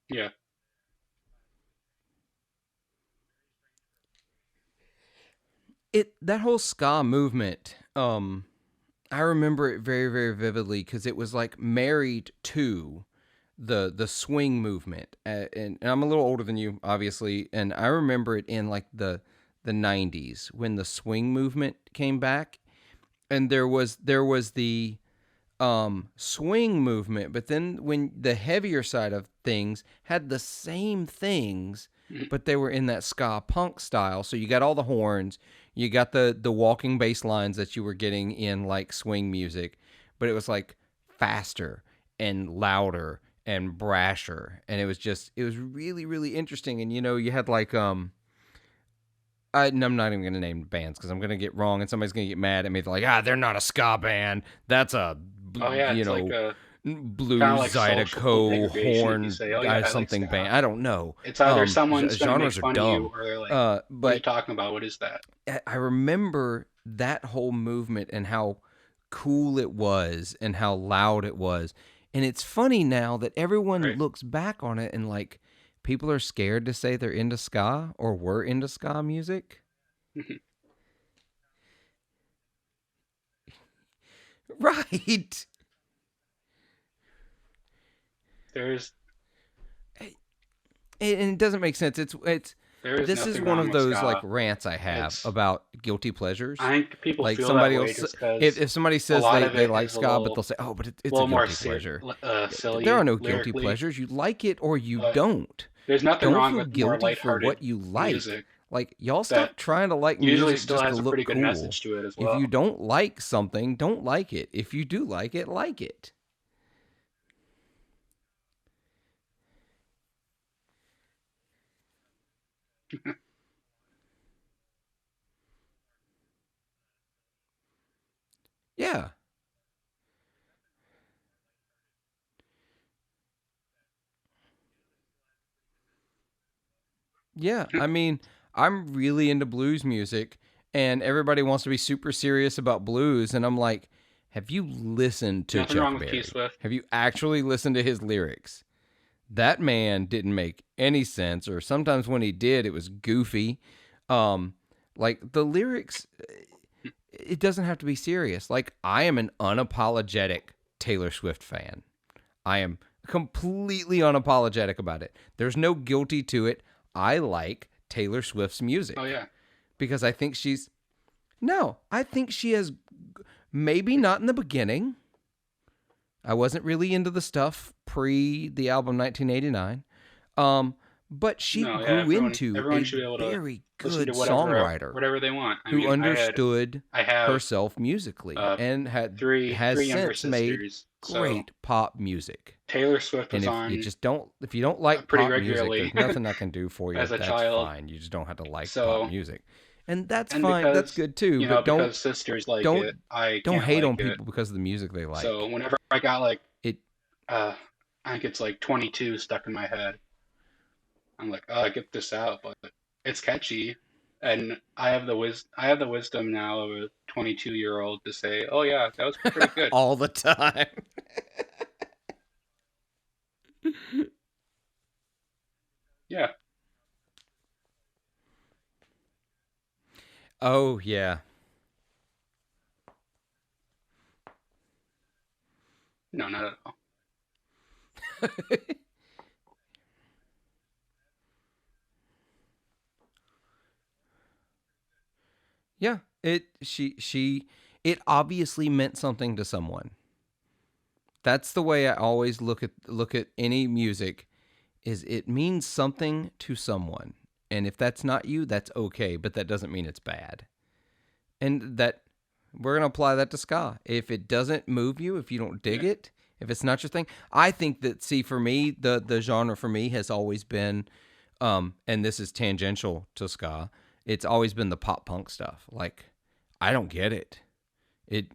yeah. It that whole ska movement. I remember it very very vividly because it was like married to the swing movement, and I'm a little older than you, obviously, and I remember it in like the 90s when the swing movement came back, and there was the swing movement, but then when the heavier side of things had the same things, but they were in that ska punk style. So you got all the horns, you got the walking bass lines that you were getting in like swing music, but it was like faster and louder and brasher, and it was really really interesting. And you had like I'm not even gonna name bands because I'm gonna get wrong and somebody's gonna get mad at me. They're like, they're not a ska band. That's a Oh yeah, you it's like know a kind of blues like social zydeco degradation if you horn say, "Oh yeah, I like something band. ska." I don't know. It's either someone's gonna make Genres are fun of you dumb. or they're like, "What are you But talking about? What is that?" I remember that whole movement and how cool it was and how loud it was. And it's funny now that everyone Right? looks back on it and like people are scared to say they're into ska or were into ska music. Right. There's And it doesn't make sense. It's there is this is nothing one wrong of with those like ska. rants I have It's about guilty pleasures. I think people Like feel that somebody way else, just because if somebody a says lot of they it like is ska, but they'll say, "Oh, but a it's a little more guilty pleasure." There are silly no guilty lyrically, pleasures. You like it or you but don't. there's nothing Don't wrong feel with more guilty for lighthearted what you like. music Like y'all that stop trying to like usually music still just to has a look pretty good cool. message to it as If you well. don't like something, don't like it. If you do like it, like it. Yeah. Yeah, I mean, I'm really into blues music, and everybody wants to be super serious about blues, and I'm like, Have you listened to Nothing wrong Chuck with Berry? T-Swift. Have you actually listened to his lyrics? That man didn't make any sense, or sometimes when he did, it was goofy. Like the lyrics, it doesn't have to be serious. Like I am an unapologetic Taylor Swift fan. I am completely unapologetic about it. There's no guilty to it. I like Taylor Swift's music Oh yeah. because I think I think she has, maybe not in the beginning. I wasn't really into the stuff pre the album 1989. But she No, yeah. grew into Everyone a should be able to very listen good to songwriter whatever they want. I who mean, understood I have herself musically and has three younger since made sisters. So great pop music. Taylor Swift And was if you don't like pretty pop music, regularly there's nothing I can do for you. as a That's child. fine. You just don't have to like pop So music. And that's and fine. That's because good too. you know But because sisters like don't it, I don't can't hate like on it. people because of the music they like. So whenever I got like It I think it's like 22 stuck in my head, I'm like, oh, I get this out, but it's catchy, and I have the wisdom now of a 22-year-old to say, oh yeah, that was pretty good. all the time. Yeah. Oh yeah. No, not at all. Yeah. It obviously meant something to someone. That's the way I always look at any music, is it means something to someone. And if that's not you, that's okay, but that doesn't mean it's bad. And that we're going to apply that to ska. If it doesn't move you, if you don't dig Yeah. it, if it's not your thing, I think that, see, for me, the genre for me has always been, and this is tangential to ska, it's always been the pop punk stuff. Like, I don't get it. It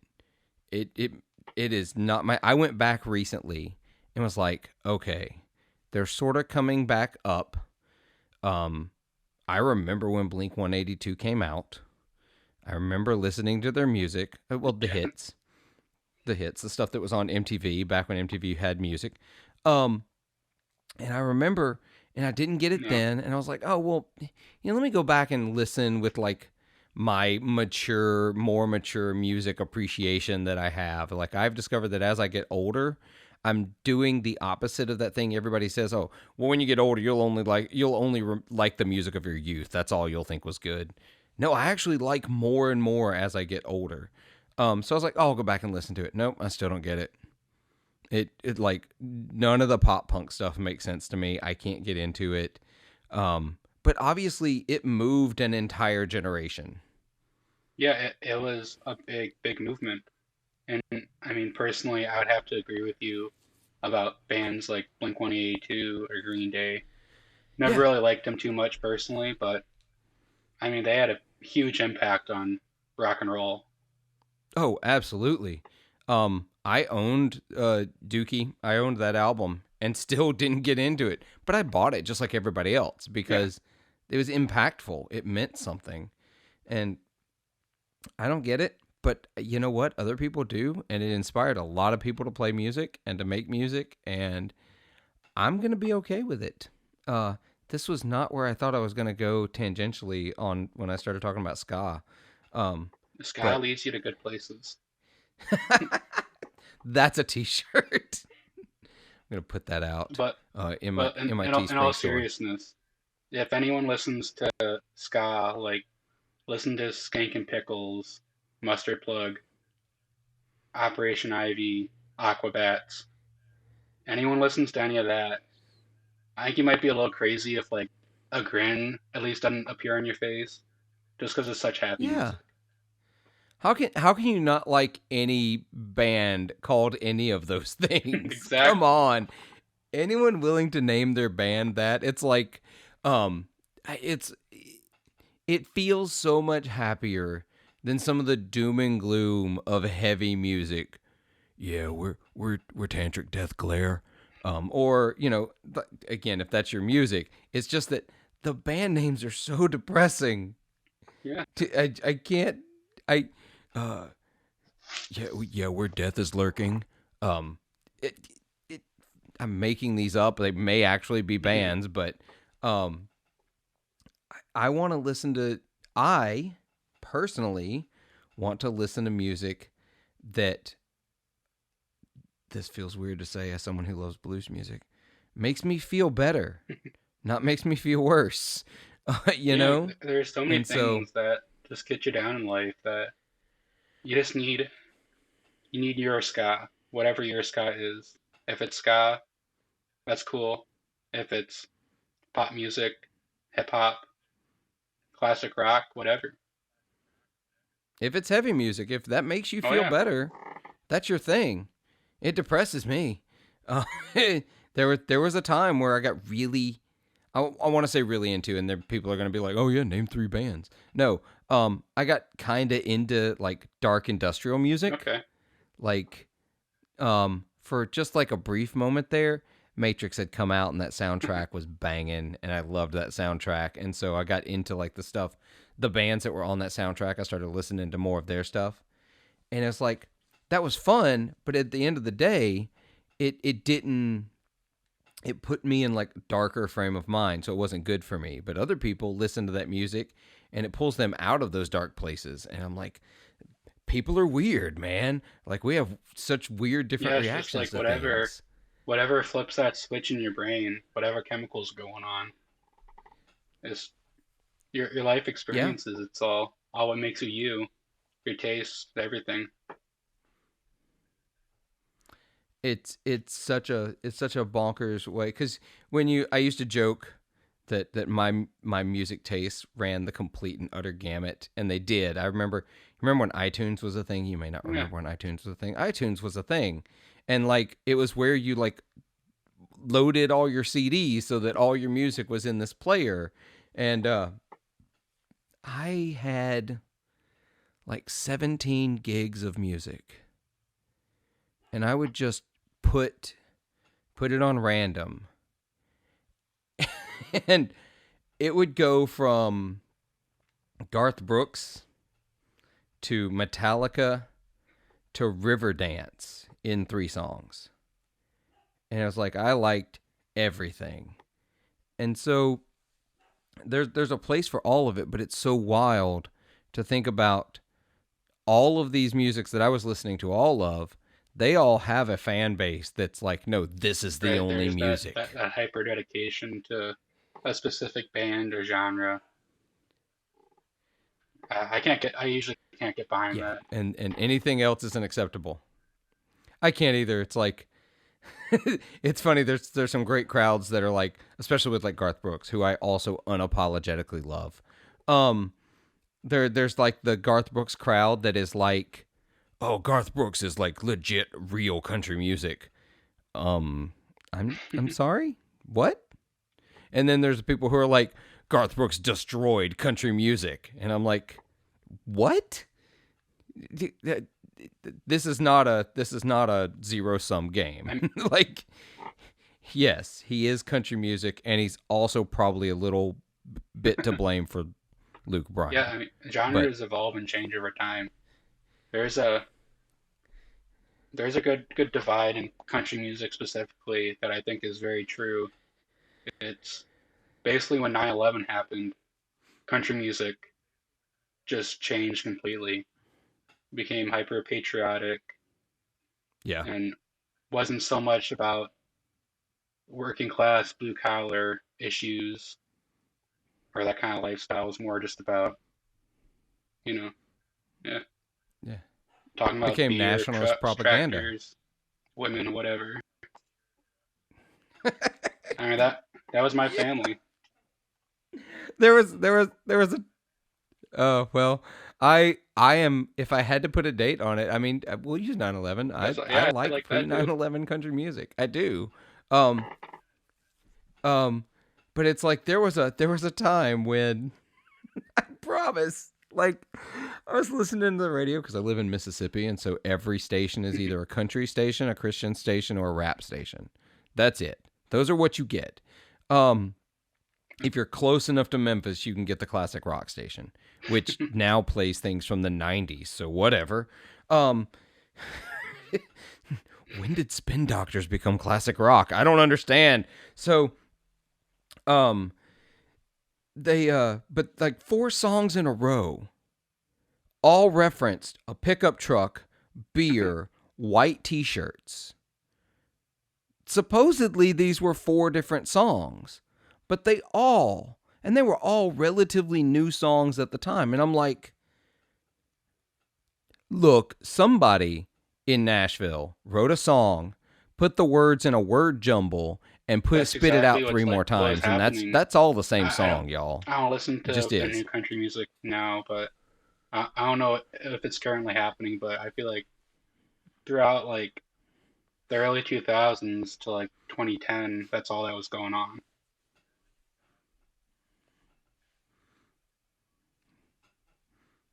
it it it is not my. I went back recently and was like, okay, they're sort of coming back up. I remember when Blink 182 came out. I remember listening to their music. Well, the hits, the stuff that was on MTV back when MTV had music. And I remember, and I didn't get it No. then, and I was like, oh well, let me go back and listen with like my more mature music appreciation that I have. Like, I've discovered that as I get older, I'm doing the opposite of that thing everybody says. Oh, well, when you get older, you'll only like the music of your youth. That's all you'll think was good. No, I actually like more and more as I get older. So I was like, oh, I'll go back and listen to it. Nope, I still don't get it. It like, none of the pop punk stuff makes sense to me. I can't get into it. But obviously it moved an entire generation. Yeah, it was a big movement. And I mean, personally, I would have to agree with you about bands like Blink 182 or Green Day. Never Yeah. really liked them too much personally, but I mean, they had a huge impact on rock and roll. Oh, absolutely. I owned Dookie. I owned that album and still didn't get into it, but I bought it just like everybody else Yeah. because it was impactful. It meant something, and I don't get it, but you know what? Other people do, and it inspired a lot of people to play music and to make music, and I'm gonna be okay with it. This was not where I thought I was gonna go tangentially on when I started talking about ska. Um, The sky but leads you to good places. that's a T-shirt. I'm gonna put that out But in but my in all Teespring store. seriousness, if anyone listens to ska, like listen to Skank and Pickles, Mustard Plug, Operation Ivy, Aquabats. Anyone listens to any of that, I think you might be a little crazy if like a grin at least doesn't appear on your face, just because it's such happy Yeah. music. How can you not like any band called any of those things? Come Exactly. on. Anyone willing to name their band that? It's like um it's it feels so much happier than some of the doom and gloom of heavy music. Yeah, we're Tantric Death Glare. Or, again, if that's your music, it's just that the band names are so depressing. Yeah. I can't I uh Yeah, where death is lurking. Um, it, it, I'm making these up. They may actually be bands, but um, I want to listen to. I personally want to listen to music that. This feels weird to say as someone who loves blues music. Makes me feel better, not makes me feel worse. You Yeah, know, there's so many and so things that just get you down in life that you just need. You need your ska, whatever your ska is. If it's ska, that's cool. If it's pop music, hip hop, classic rock, whatever. if it's heavy music, if that makes you Oh feel yeah, better, that's your thing. It depresses me. Uh, there was a time where I got really, I want to say really into, and then people are going to be like, oh yeah, name 3 bands. No, I got kind of into like dark industrial music, okay. like, for just like a brief moment there. Matrix had come out and that soundtrack was banging, and I loved that soundtrack, and so I got into like the bands that were on that soundtrack. I started listening to more of their stuff, and it's like that was fun, but at the end of the day, it didn't. It put me in like darker frame of mind, so it wasn't good for me. But other people listen to that music, and it pulls them out of those dark places, and I'm like, people are weird, man. Like we have such weird different Yeah, it's just reactions like to whatever, things. whatever flips that switch in your brain, whatever chemicals going on, is your life Yeah, experiences. It's all what makes you you, your taste, everything. it's such a bonkers way, because when you I used to joke that my music tastes ran the complete and utter gamut, and they did. I remember when iTunes was a thing. You may not Yeah, remember when iTunes was a thing. iTunes was a thing, and like it was where you like loaded all your CDs so that all your music was in this player, and I had like 17 gigs of music, and I would just put put it on random, and it would go from Garth Brooks to Metallica to Riverdance in 3 songs. And it was like I liked everything. And so there's a place for all of it, but it's so wild to think about all of these musics that I was listening to all of. They all have a fan base that's like, no, this is the right. only There's that music. that hyper dedication to a specific band or genre. I can't get. I usually can't get behind Yeah, that. and anything else isn't acceptable. I can't either. It's like it's funny. There's some great crowds that are like, especially with like Garth Brooks, who I also unapologetically love. Um, there's like the Garth Brooks crowd that is like, oh, Garth Brooks is like legit real country music. Um, I'm sorry, what? And then there's people who are like, Garth Brooks destroyed country music, and I'm like, what? This is not a zero sum game. I'm, Like, yes, he is country music, and he's also probably a little bit to blame for Luke yeah, Bryan. I mean, But genres evolve and change over time. There's a there's a good divide in country music specifically that I think is very true. It's basically when 9/11 happened, country music just changed completely, became hyper patriotic, yeah, and wasn't so much about working class, blue collar issues or that kind of lifestyle. It was more just about, you know, yeah, yeah, talking about became beer, nationalist trucks, propaganda. tractors, women, whatever. I mean that was my family. There was a well, I am, if I had to put a date on it, I mean, we'll use 9/11. That's I yeah, I like like pre that too. 9/11 country music. I do. Um um but it's like there was a time when I promise, like, I was listening to the radio because I live in Mississippi, and so every station is either a country station, a Christian station, or a rap station. That's it. Those are what you get. Um if you're close enough to Memphis, you can get the classic rock station, which now plays things from the 90s. So whatever. Um, when did Spin Doctors become classic rock? I don't understand. So, um, but like 4 songs in a row, all referenced a pickup truck, beer, white T-shirts. Supposedly these were 4 different songs, but they were all relatively new songs at the time. And I'm like, look, somebody in Nashville wrote a song, put the words in a word jumble, and That's spit it exactly out 3 what's more like what was times, and happening. that's all the same I don't song, y'all. I don't listen It just to is. any country music now, but I don't know if it's currently happening, but I feel like throughout like the early 2000s to like 2010, that's all that was going on.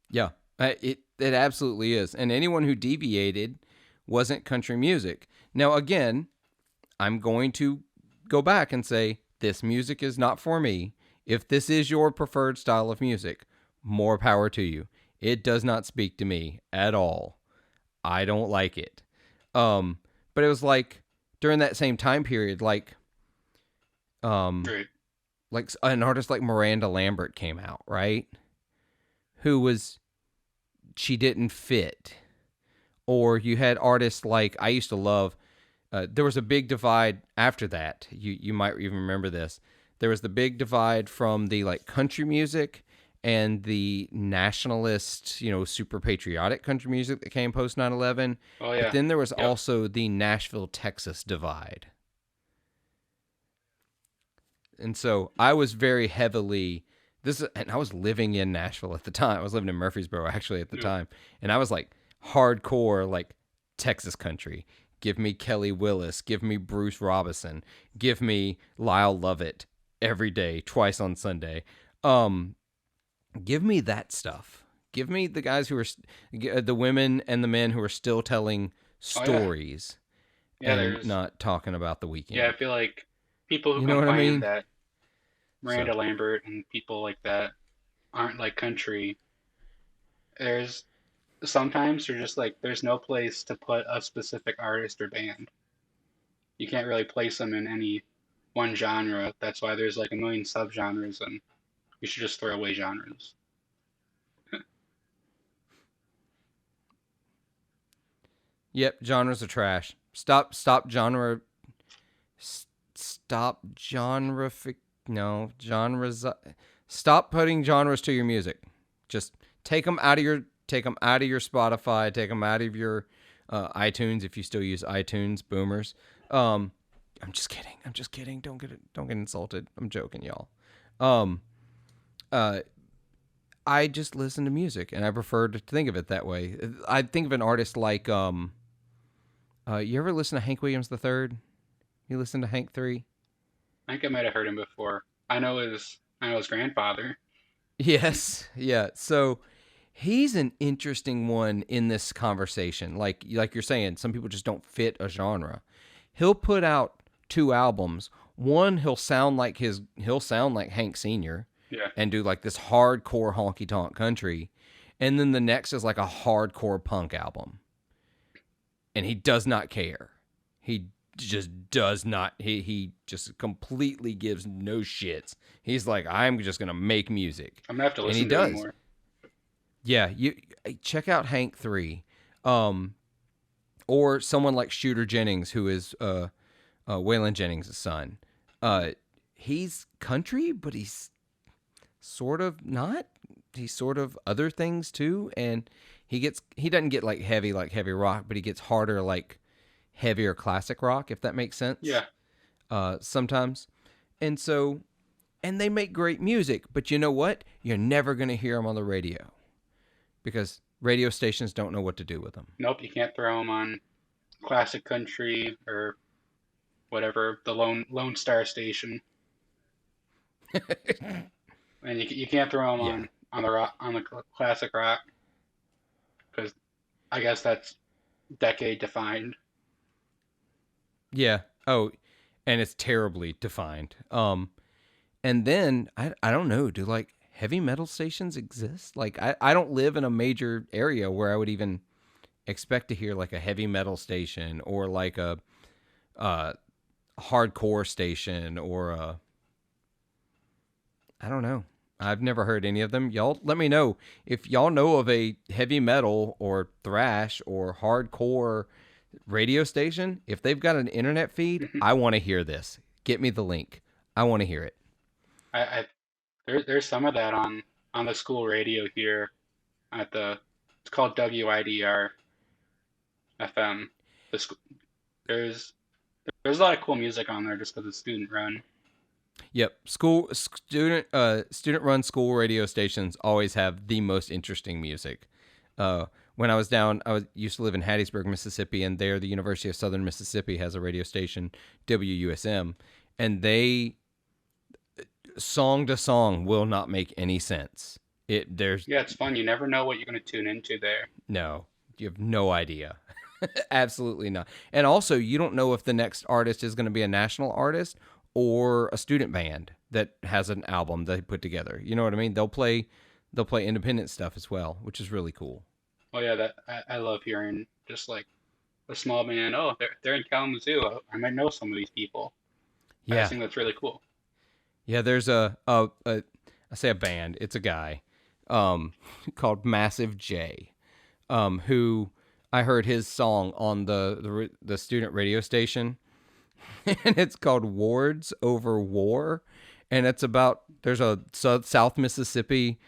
Yeah, it absolutely is. And anyone who deviated wasn't country music. Now, again, I'm going to go back and say this music is not for me. If this is your preferred style of music, more power to you. It does not speak to me at all. I don't like it. But it was like during that same time period, um, Right. like an artist like Miranda Lambert came out, right? Who was she didn't fit. Or you had artists like I used to love. There was a big divide after that. You might even remember this. There was the big divide from the like country music and the nationalist, super patriotic country music that came post 9/11. Oh But yeah. then there was Yep. also the Nashville, Texas divide. And so I was very heavily and I was living in Nashville at the time. I was living in Murfreesboro actually at the Yep. time. And I was like hardcore like Texas country. Give me Kelly Willis, give me Bruce Robinson, give me Lyle Lovett every day, twice on Sunday. Give me that stuff. Give me the guys who are the women and the men who are still telling Oh yeah. stories Yeah, and there's not talking about the yeah, I weekend. feel like people who You know what I complain mean? that So, Miranda Lambert and people like that aren't like country, there's sometimes you're just like there's no place to put a specific artist or band. You can't really place them in any one genre. That's why there's like a million subgenres, and you should just throw away genres. yep, genres are trash. Stop genre stop genre no, genres stop putting genres to your music. Just take them out of your Spotify, take them out of your iTunes if you still use iTunes, boomers. I'm just kidding. I'm just kidding. Don't get insulted. I'm joking, y'all. Um uh I just listen to music and I prefer to think of it that way. I think of an artist like you ever listen to Hank Williams the Third? You listen to Hank 3? I think I might have heard him before. I know his grandfather. Yes. Yeah. So he's an interesting one in this conversation. Like you're saying, some people just don't fit a genre. He'll put out 2 albums. One he'll sound like Hank Sr. Yeah. and do like this hardcore honky tonk country. And then the next is like a hardcore punk album. And he does not care. He just does not. He just completely gives no shits. He's like, I'm just gonna make music, I'm gonna have to and he listen to him does. more. Yeah, you check out Hank 3, um, or someone like Shooter Jennings, who is Waylon Jennings' son. Uh, he's country, but he's sort of not. He's sort of other things too, and he doesn't get like heavy rock, but he gets harder like heavier classic rock, if that makes sense. Yeah. Sometimes, and so and they make great music, but you know what? You're never gonna hear them on the radio because radio stations don't know what to do with them. Nope, you can't throw him on classic country or whatever the Lone Star station, and you can't throw him Yeah, on the rock on the classic rock because I guess that's decade defined. yeah. Oh, and it's terribly defined. And then I don't know. Do like heavy metal stations exist? Like I don't live in a major area where I would even expect to hear like a heavy metal station or like a hardcore station or a, I don't know. I've never heard any of them. Y'all let me know if y'all know of a heavy metal or thrash or hardcore radio station. If they've got an internet feed, I want to hear this. Get me the link. I want to hear it. I there's some of that on the school radio here at the it's called WIDR FM. The sc- there's there's a lot of cool music on there just because it's student run. Yep, student run school radio stations always have the most interesting music. When I was down, I used to live in Hattiesburg, Mississippi, and there the University of Southern Mississippi has a radio station, WUSM, and they song to song will not make any sense. Yeah, it's fun. You never know what you're going to tune into there. No, you have no idea. Absolutely not. And also, you don't know if the next artist is going to be a national artist or a student band that has an album they put together. You know what I mean? They'll play independent stuff as well, which is really cool. Oh yeah, that I love hearing just like a small band. Oh, they're in Kalamazoo. I might know some of these people. I Yeah. think that's really cool. Yeah, there's I say a band, it's a guy called Massive J, who I heard his song on the student radio station, and it's called Wards Over War, and it's about there's a South Mississippi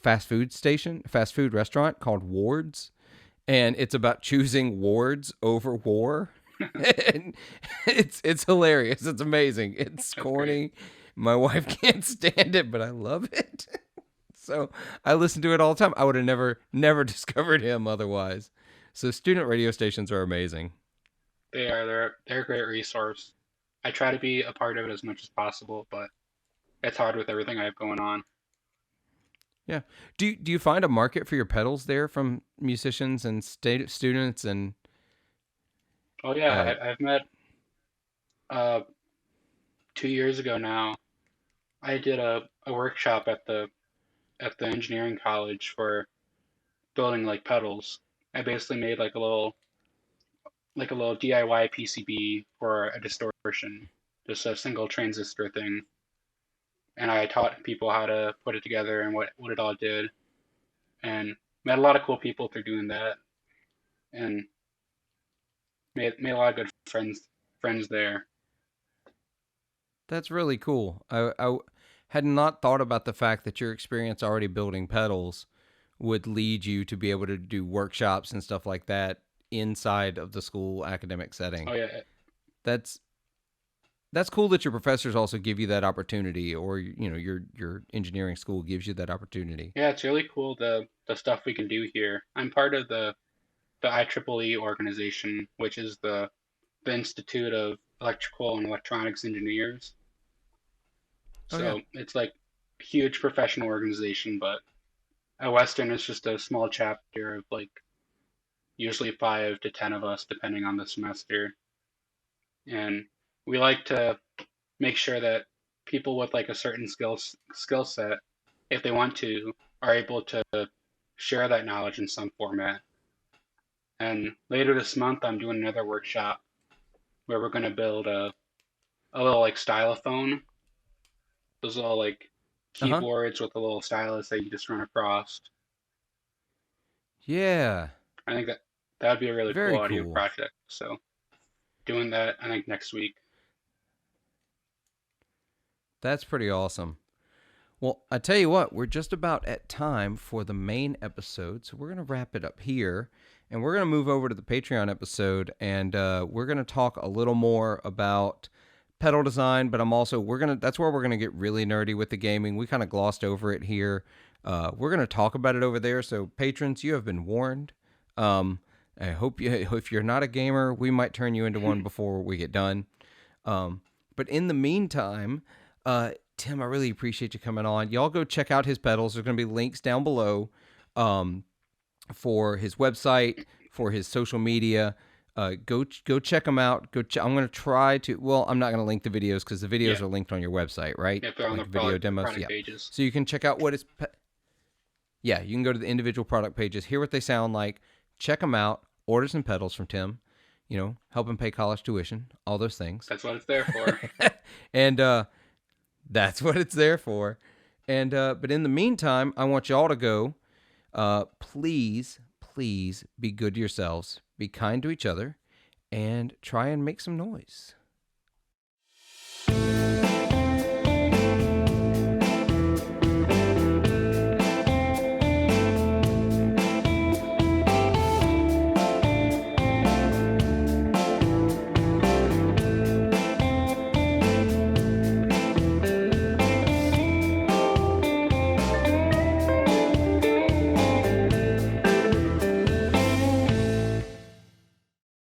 fast food restaurant called Wards, and it's about choosing wards over war. And it's hilarious. It's amazing. It's corny. My wife can't stand it, but I love it. So I listen to it all the time. I would have never discovered him otherwise. So student radio stations are amazing. They're a great resource. I try to be a part of it as much as possible, but it's hard with everything I have going on. Yeah. Do you find a market for your pedals there from musicians and students and Oh yeah, I've met uh 2 years ago now. I did a workshop at the engineering college for building like pedals. I basically made like a little DIY PCB for a distortion, just a single transistor thing. And I taught people how to put it together and what it all did. And met a lot of cool people through doing that. And made a lot of good friends there. That's really cool. I had not thought about the fact that your experience already building pedals would lead you to be able to do workshops and stuff like that inside of the school academic setting. Oh yeah, That's cool that your professors also give you that opportunity, or your engineering school gives you that opportunity. yeah, it's really cool the stuff we can do here. I'm part of the IEEE organization, which is the Institute of Electrical and Electronics Engineers. Oh yeah. So it's like a huge professional organization, but at Western it's just a small chapter of like usually 5 to 10 of us, depending on the semester. And we like to make sure that people with like a certain skill set, if they want to, are able to share that knowledge in some format. And later this month, I'm doing another workshop where we're going to build a little like stylophone, those little like Uh-huh. keyboards with a little stylus that you just run across. Yeah. I think that would be a really Very cool audio cool. project. So doing that, I think next week. That's pretty awesome. Well, I tell you what, we're just about at time for the main episode, so we're going to wrap it up here, and we're going to move over to the Patreon episode, and we're going to talk a little more about pedal design. But that's where we're gonna get really nerdy with the gaming. We kind of glossed over it here. We're gonna talk about it over there. So patrons, you have been warned. I hope if you're not a gamer, we might turn you into one before we get done. But in the meantime, Tim, I really appreciate you coming on. Y'all go check out his pedals. There's going to be links down below for his website, for his social media. Go check them out. I'm going to try to. Well, I'm not going to link the videos because the videos Yeah, are linked on your website, right? if they're on Like the video product demos. Yeah. pages. So you can check out what his Yeah, you can go to the individual product pages, hear what they sound like, check them out, order some pedals from Tim, help him pay college tuition, all those things. That's what it's there for. And that's what it's there for. And but in the meantime, I want y'all to go. Please be good to yourselves, be kind to each other, and try and make some noise.